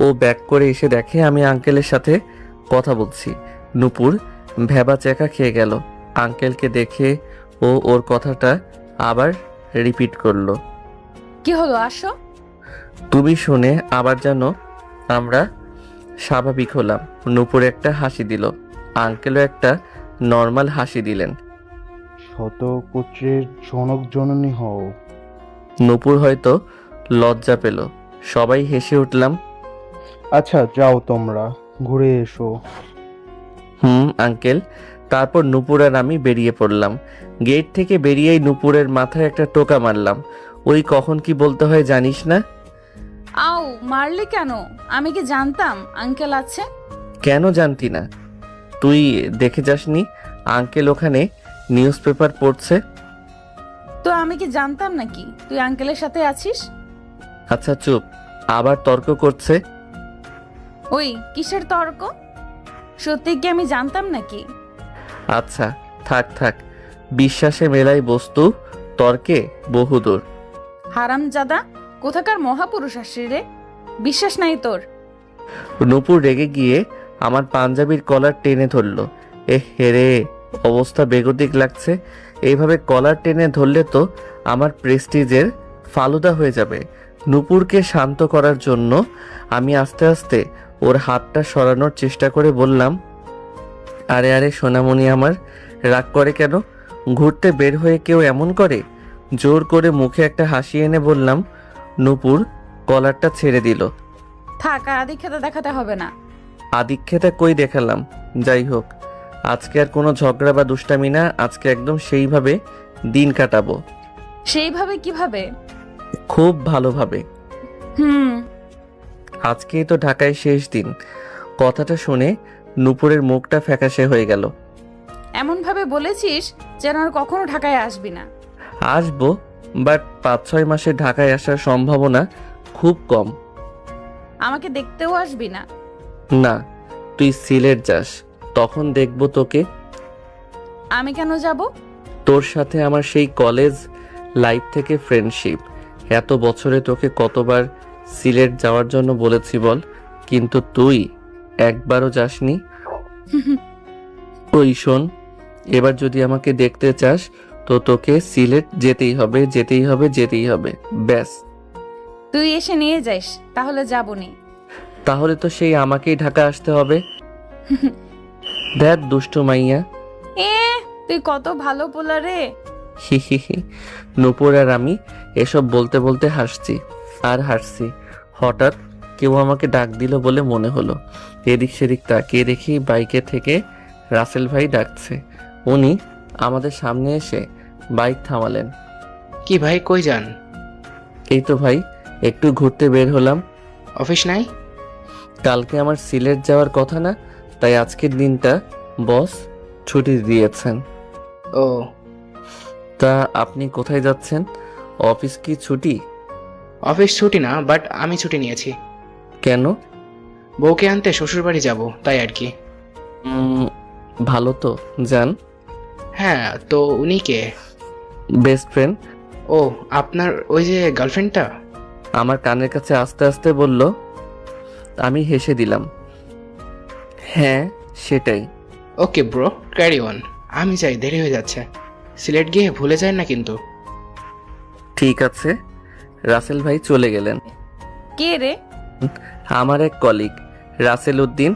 ও ব্যাক করে এসে দেখে আমি আঙ্কেলের সাথে কথা বলছি। নূপুর ভেবা চেকা খেয়ে গেল। আঙ্কেলকে দেখে ও ওর কথাটা আবার রিপিট করলো। কি হলো, আসো। তুমি শুনে আবার যেন আমরা স্বাভাবিক হলাম। নূপুর একটা হাসি দিল। আঙ্কেলও একটা নর্মাল হাসি দিলেন। শতপুত্রের জনক জননী হও। নূপুর হয়তো লজ্জা পেল। সবাই হেসে উঠলাম। আচ্ছা যাও, তোমরা ঘুরে এসো। আঙ্কেল। তারপর নূপুর আর আমি বেরিয়ে পড়লাম। গেট থেকে বেরিয়েই নূপুরের মাথায় একটা টোকা মারলাম। ওই কখন কি বলতে হয় জানিস না? আও, মারলি কেন? আমি কি জানতাম আঙ্কেল আছে? কেন জানতি না? তুই দেখে যাসনি আঙ্কেল ওখানে নিউজ পেপার পড়ছে? তো আমি কি জানতাম নাকি তুই আঙ্কেলের সাথে আছিস? আচ্ছা চুপ, আবার তর্ক করছে। ওই কিসের তর্ক? সত্যি কি আমি জানতাম নাকি? আচ্ছা থাক থাক, বিশ্বাসে মেলাই বস্তু, তর্কে বহুদূর। হারামজাদা, কোথাকার মহাপুরুষ আসছে রে? বিশ্বাস নাই তোর? নূপুর রেগে গিয়ে আমার পাঞ্জাবির কলার টেনে ধরলো। হেরে, অবস্থা বেগতিক লাগছে। এইভাবে কলার টেনে ধরলে তো আমার প্রেস্টিজের ফালুদা হয়ে যাবে। নূপুরকে শান্ত করার জন্য আমি আস্তে আস্তে ওর হাতটা সরানোর চেষ্টা করে বললাম, আরে আরে সোনামণি আমার, রাগ করে কেন? ঘুরতে বের হয়ে কেউ এমন করে? জোর করে মুখে একটা হাসি এনে বললাম। নূপুর কলারটা ছেড়ে দিল। থাক, আর আদিক্ষেতা দেখাতে হবে না। আদিক্ষেতা কই দেখালাম? যাই হোক, আজকে আর কোনো ঝগড়া বা দুষ্টামি না। আজকে একদম সেইভাবে দিন কাটাবো। সেইভাবে কিভাবে? খুব ভালোভাবে। হুম। আজকেই তো ঢাকায় শেষ দিন। কথাটা শুনে নূপুরের মুখটা ফ্যাকাশে হয়ে গেল। এমন ভাবে বলেছিস যেন আর কখনো ঢাকায় আসবি না। আসবো, বাট 5-6 মাসে ঢাকায় আসার সম্ভাবনা খুব কম। আমাকে দেখতেও আসবি না? না, তুই সিলেট যাস, তখন দেখবো তোকে। আমি কেন যাব? তোর সাথে আমার সেই কলেজ লাইফ থেকে ফ্রেন্ডশিপ। এত বছরে তোকে কতবার সিলেট যাওয়ার জন্য বলেছি বল, কিন্তু তুই একবারও যাসনি। ওই শোন, এবার যদি আমাকে দেখতে চাস তো তোকে সিলেট যেতেই হবে, যেতেই হবে, যেতেই হবে, ব্যাস। তুই এসে নিয়ে যাস, তাহলে যাবনি। তাহলে তো সেই আমাকেই ঢাকা আসতে হবে। দেখ দুষ্টু মাইয়া। এ, তুই কত ভালো পোলা রে। হি হি হি। নূপুর আর আমি এসব বলতে বলতে হাসছি আর হাসছি। হঠাৎ কেউ আমাকে ডাক দিল বলে মনে হলো। এদিক সেদিক তাকিয়ে দেখি বাইকে থেকে রাসেল ভাই ডাকছে। উনি আমাদের সামনে এসে বাইক থামালেন। কি ভাই, কই যান? এই তো ভাই, একটু ঘুরতে বের হলাম। অফিস নাই? কালকে আমার সিলেট যাওয়ার কথা না, তাই আজকের দিনটা বস ছুটি দিয়েছেন। ও, তা আপনি কোথায় যাচ্ছেন? অফিস কি ছুটি? অফিস ছুটি না, বাট আমি ছুটি নিয়েছি। কেন? বউকে আনতে শ্বশুরবাড়ি যাব, তাই আর কি। ভালো তো যান। হ্যাঁ, তো উনি কে? Best friend. ও, আপনার ওই যে গার্লফ্রেন্ডটা? আমার কানের কাছে আস্তে আস্তে বলল। আমি হেসে দিলাম। হ্যাঁ, সেটাই। Okay bro, carry on. আমি যাই, দেরি হয়ে যাচ্ছে। সিলেট গিয়ে ভুলে যায় না কিন্তু। ঠিক আছে। রাসেল ভাই চলে গেলেন। কে রে? আমার এক কলিগ, রাসেল উদ্দিন।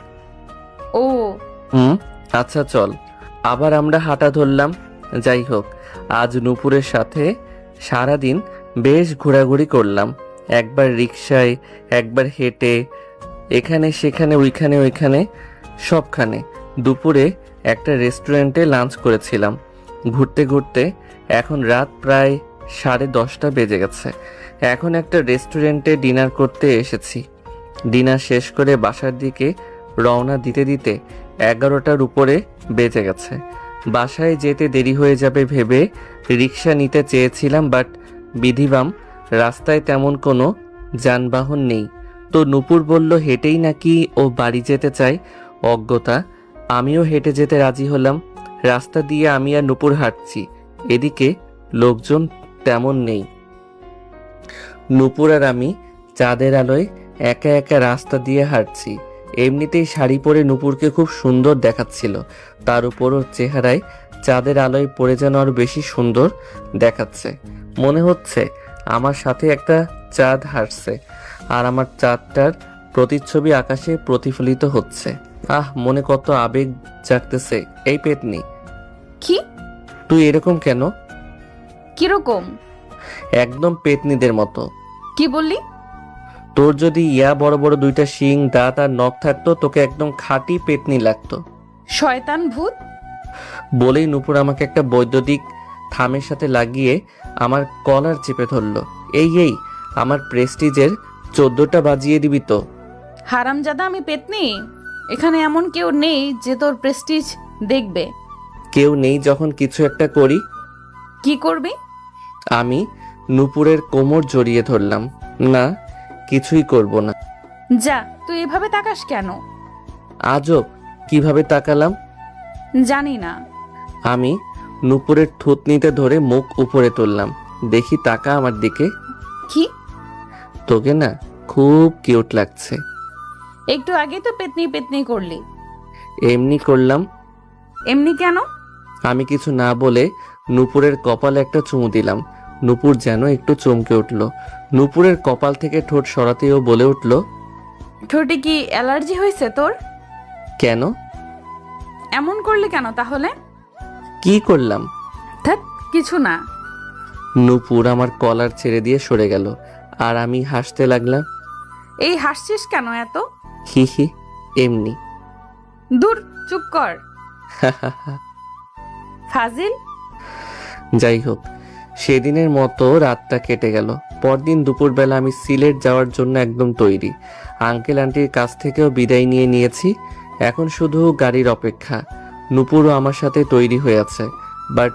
ও, আচ্ছা চল। আবার আমরা হাঁটা ধরলাম। যাই হোক, আজ নূপুরের সাথে সারাদিন বেশ ঘোরাঘুরি করলাম। একবার রিকশায়, একবার হেঁটে, এখানে সেখানে ওইখানে সবখানে। দুপুরে একটা রেস্টুরেন্টে লাঞ্চ করেছিলাম। ঘুরতে ঘুরতে এখন রাত প্রায় 10:30 বেজে গেছে। এখন একটা রেস্টুরেন্টে ডিনার করতে এসেছি। ডিনার শেষ করে বাসার দিকে রওনা দিতে দিতে 11টার উপরে বেজে গেছে। বাসায় যেতে দেরি হয়ে যাবে ভেবে রিক্সা নিতে চেয়েছিলাম, বাট বিধিবাম রাস্তায় তেমন কোনো যানবাহন নেই। তো নূপুর বলল হেঁটেই নাকি ও বাড়ি যেতে চায়। অজ্ঞতা, আমিও হেঁটে যেতে রাজি হলাম। রাস্তা দিয়ে আমি আর নূপুর হাঁটছি। এদিকে লোকজন তেমন নেই। নূপুর আর আমি চাঁদের আলোয় একা একা রাস্তা দিয়ে হাঁটছি। এমনিতেই শাড়ি পরে নূপুরকে খুব সুন্দর দেখাচ্ছিল। তার উপর ওর চেহারায় চাঁদের আলোয় পড়ে যেন আরো বেশি সুন্দর দেখাচ্ছে। মনে হচ্ছে আমার সাথে একটা চাঁদ হাঁটছে, আর আমার চাঁদটার প্রতিচ্ছবি আকাশে প্রতিফলিত হচ্ছে। মনে কত আবেগ জাগতেছে। এই পেতনি, কি? তুই এরকম কেন? কিরকম? একদম পেতনিদের মতো। কি বললি? তোর যদি বড় বড় দুইটা শিং, দাঁত আর নখ থাকতো, তোকে একদম খাঁটি পেতনি লাগতো। শয়তান ভূত। বলেই নূপুর আমাকে একটা বৈদ্যুতিক থামের সাথে লাগিয়ে আমার কলার চেপে ধরলো। এই আমার প্রেস্টিজের 14টা বাজিয়ে দিবি তো? হারামজাদা, আমি পেতনি? এখানে এমন কেউ নেই যে তোর প্রেস্টিজ দেখবে। কেউ নেই যখন কিছু একটা করি। কি করবি? আমি নূপুরের কোমর জড়িয়ে ধরলাম। না, কিছুই করব না। যা, তুই এভাবে তাকাস কেন? আজব, কিভাবে তাকালাম? জানি না। আমি নূপুরের থুতনিতে ধরে মুখ উপরে তুললাম। দেখি, তাকা আমার দিকে। কি? তোকে না খুব কিউট লাগছে। একটু আগে তো পেতনি পেতনি করলি। এমনি করলাম। এমনি কেন? আমি কিছু না বলে নূপুরের কপালে একটা চুমু দিলাম। নূপুর যেন একটু চমকে উঠল। নূপুরের কপাল থেকে ঠোঁট সরাতেও বলে উঠল, ঠোঁটে কি অ্যালার্জি হয়েছে তোর? কেন? এমন করলি কেন তাহলে? কি করলাম? ধ্যাৎ, কিছু না। নূপুর আমার কলার ছেড়ে দিয়ে সরে গেল, আর আমি হাসতে লাগলাম। এই হাসছিস কেন এত? হি হি, এমনি। দূর, চুপ কর ফাজিল। যাই হোক, সেদিনের মতো রাতটা কেটে গেল। পরদিন দুপুরবেলা আমি সিলেট যাওয়ার জন্য একদম তৈরি। আঙ্কেল আন্টির কাছ থেকেও বিদায় নিয়ে নিয়েছি। এখন শুধু গাড়ির অপেক্ষা। নূপুরও আমার সাথে তৈরি হয়ে আছে, বাট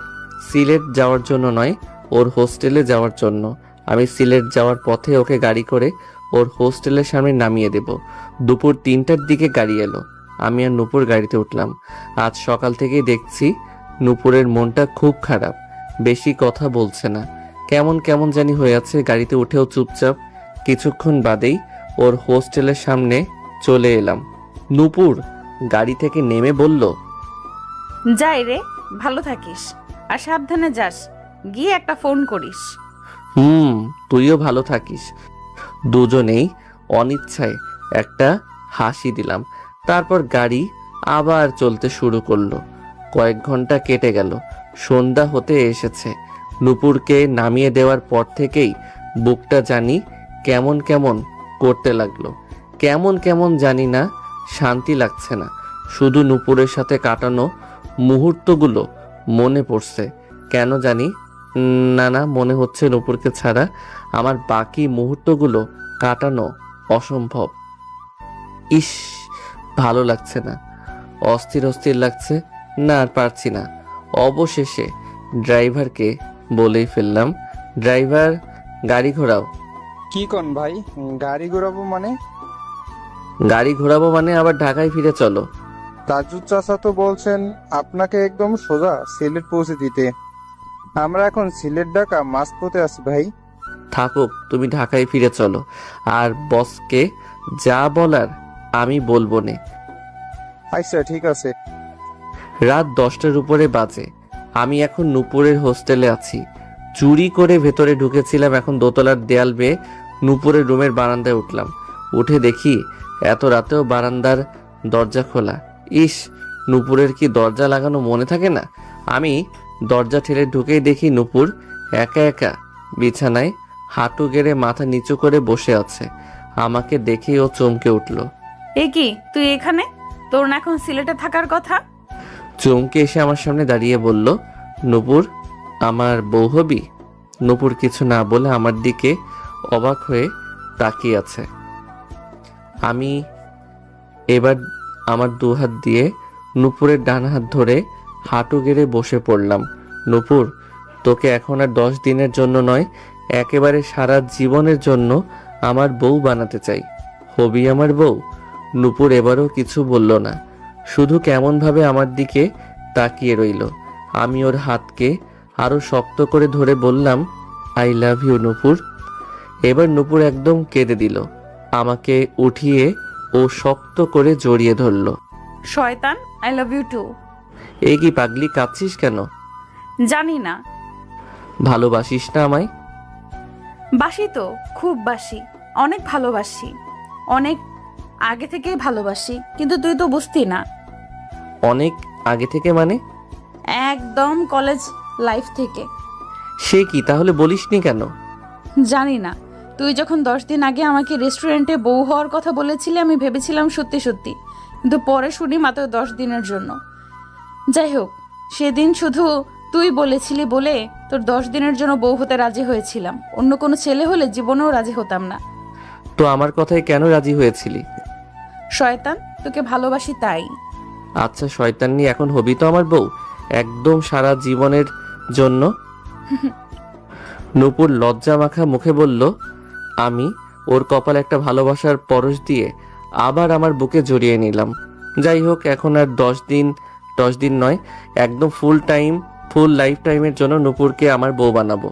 সিলেট যাওয়ার জন্য নয়, ওর হোস্টেলে যাওয়ার জন্য। আমি সিলেট যাওয়ার পথে ওকে গাড়ি করে ওর হোস্টেলের সামনে নামিয়ে দেব। দুপুর 3টার দিকে গাড়ি এলো। আমি আর নূপুর গাড়িতে উঠলাম। আজ সকাল থেকেই দেখছি নূপুরের মনটা খুব খারাপ। বেশি কথা বলছে না, কেমন কেমন জানি হয়ে আছে। গাড়িতে উঠেও চুপচাপ। কিছুক্ষণ বাদেই ওর হোস্টেলের সামনে চলে এলাম। নূপুর গাড়ি থেকে নেমে বলল, যাই রে, ভালো থাকিস আর সাবধানে যাস। গিয়ে একটা ফোন করিস। তুইও ভালো থাকিস। দুজনেই অনিচ্ছায় একটা হাসি দিলাম। তারপর গাড়ি আবার চলতে শুরু করলো। কয়েক ঘন্টা কেটে গেল। সন্ধ্যা হতে এসেছে। নূপুরকে নামিয়ে দেওয়ার পর থেকেই বুকটা জানি কেমন কেমন করতে লাগলো। কেমন কেমন জানি না, শান্তি লাগছে না। শুধু নূপুরের সাথে কাটানো মুহূর্তগুলো মনে পড়ছে কেন জানি না, মনে হচ্ছে নূপুরকে ছাড়া আমার বাকি মুহূর্তগুলো কাটানো অসম্ভব। ইস, ভালো লাগছে না, অস্থির অস্থির লাগছে। না, আর পারছি না। অবশেষে ড্রাইভারকে বলেই ফেললাম, ড্রাইভার গাড়ি ঘোরাও। কি কন ভাই, গাড়ি ঘোরাবো মানে? গাড়ি ঘোরাবো মানে আবার ঢাকায় ফিরে চলো। তাজুদ চাচা তো বলছেন আপনাকে একদম সোজা সিলেট পৌঁছে দিতে। আমরা এখন সিলেট ঢাকা মাঝপথে আছি ভাই। থাকুক, তুমি ঢাকায় ফিরে চলো, আর বসকে যা বলার আমি বলবো নে। আচ্ছা ঠিক আছে। রাত 10টার উপরে বাজে। আমি এখন নূপুরের হোস্টেলে আছি। চুরি করে ভেতরে ঢুকেছিলাম, এখন দোতলার দেয়াল বেয়ে নূপুরের রুমের বারান্দায় উঠলাম। উঠে দেখি এত রাতেও বারান্দার দরজা খোলা। ইস, নূপুরের কি দরজা লাগানো মনে থাকে না? আমি দরজা ঠেলে ঢুকেই দেখি নূপুর একা একা বিছানায় হাঁটু গেড়ে মাথা নিচু করে বসে আছে। আমাকে দেখেই ও চমকে উঠল। এ কি, তুই এখানে? তোর না এখন সিলেটে থাকার কথা? চমকে এসে আমার সামনে দাঁড়িয়ে বলল, নূপুর আমার বউ হবি? নূপুর কিছু না বলে আমার দিকে অবাক হয়ে তাকিয়ে আছে। আমি এবার আমার দুহাত দিয়ে নূপুরের ডান হাত ধরে হাঁটু গেড়ে বসে পড়লাম। নূপুর, তোকে এখন আর 10 দিনের জন্য নয়, একেবারে সারা জীবনের জন্য আমার বউ বানাতে চাই। হবি আমার বউ? নূপুর এবারও কিছু বলল না, শুধু কেমনভাবে আমার দিকে তাকিয়ে রইল। আমি ওর হাতকে আরো শক্ত করে ধরে বললাম, আই লাভ ইউ নূপুর। এবার নূপুর একদম কেঁদে দিল। আমাকে উঠিয়ে ও শক্ত করে জড়িয়ে ধরল। শয়তান, আই লাভ ইউ টু। এ কি পাগলি, কাঁদছিস কেন? জানি না। ভালোবাসিস না আমায়? বাসি তো, খুব বাসি, অনেক ভালোবাসি, অনেক আগে থেকেই ভালোবাসি, কিন্তু তুই তো বুঝতি না। অনেক আগে থেকে মানে? একদম কলেজ লাইফ থেকে। সে কি, তাহলে বলিসনি কেন? জানি না, তুই যখন 10 দিন আগে আমাকে রেস্টুরেন্টে বউ হওয়ার কথা বলেছিলি আমি ভেবেছিলাম সত্যি সত্যি, কিন্তু পরে শুনি মাত্র 10 দিনের জন্য। যাই হোক, সেদিন শুধু তুই বলেছিলি বলে তোর 10 দিনের জন্য বউ হতে রাজি হয়েছিলাম। অন্য কোনো ছেলে হলে জীবনেও রাজি হতাম না। তো আমার কথায় কেন রাজি হয়েছিলি? শয়তান, তোকে ভালোবাসি তাই। আচ্ছা শয়তাননি, এখন হবি তো আমার বউ একদম সারা জীবনের জন্য? নূপুর লজ্জা মাখা মুখে বলল। আমি ওর কপালে একটা ভালোবাসার পরশ দিয়ে আবার আমার বুকে জড়িয়ে নিলাম। যাই হোক, এখন আর 10 দিন নয়, একদম ফুল লাইফ টাইমের জন্য নূপুরকে আমার বউ বানাবো।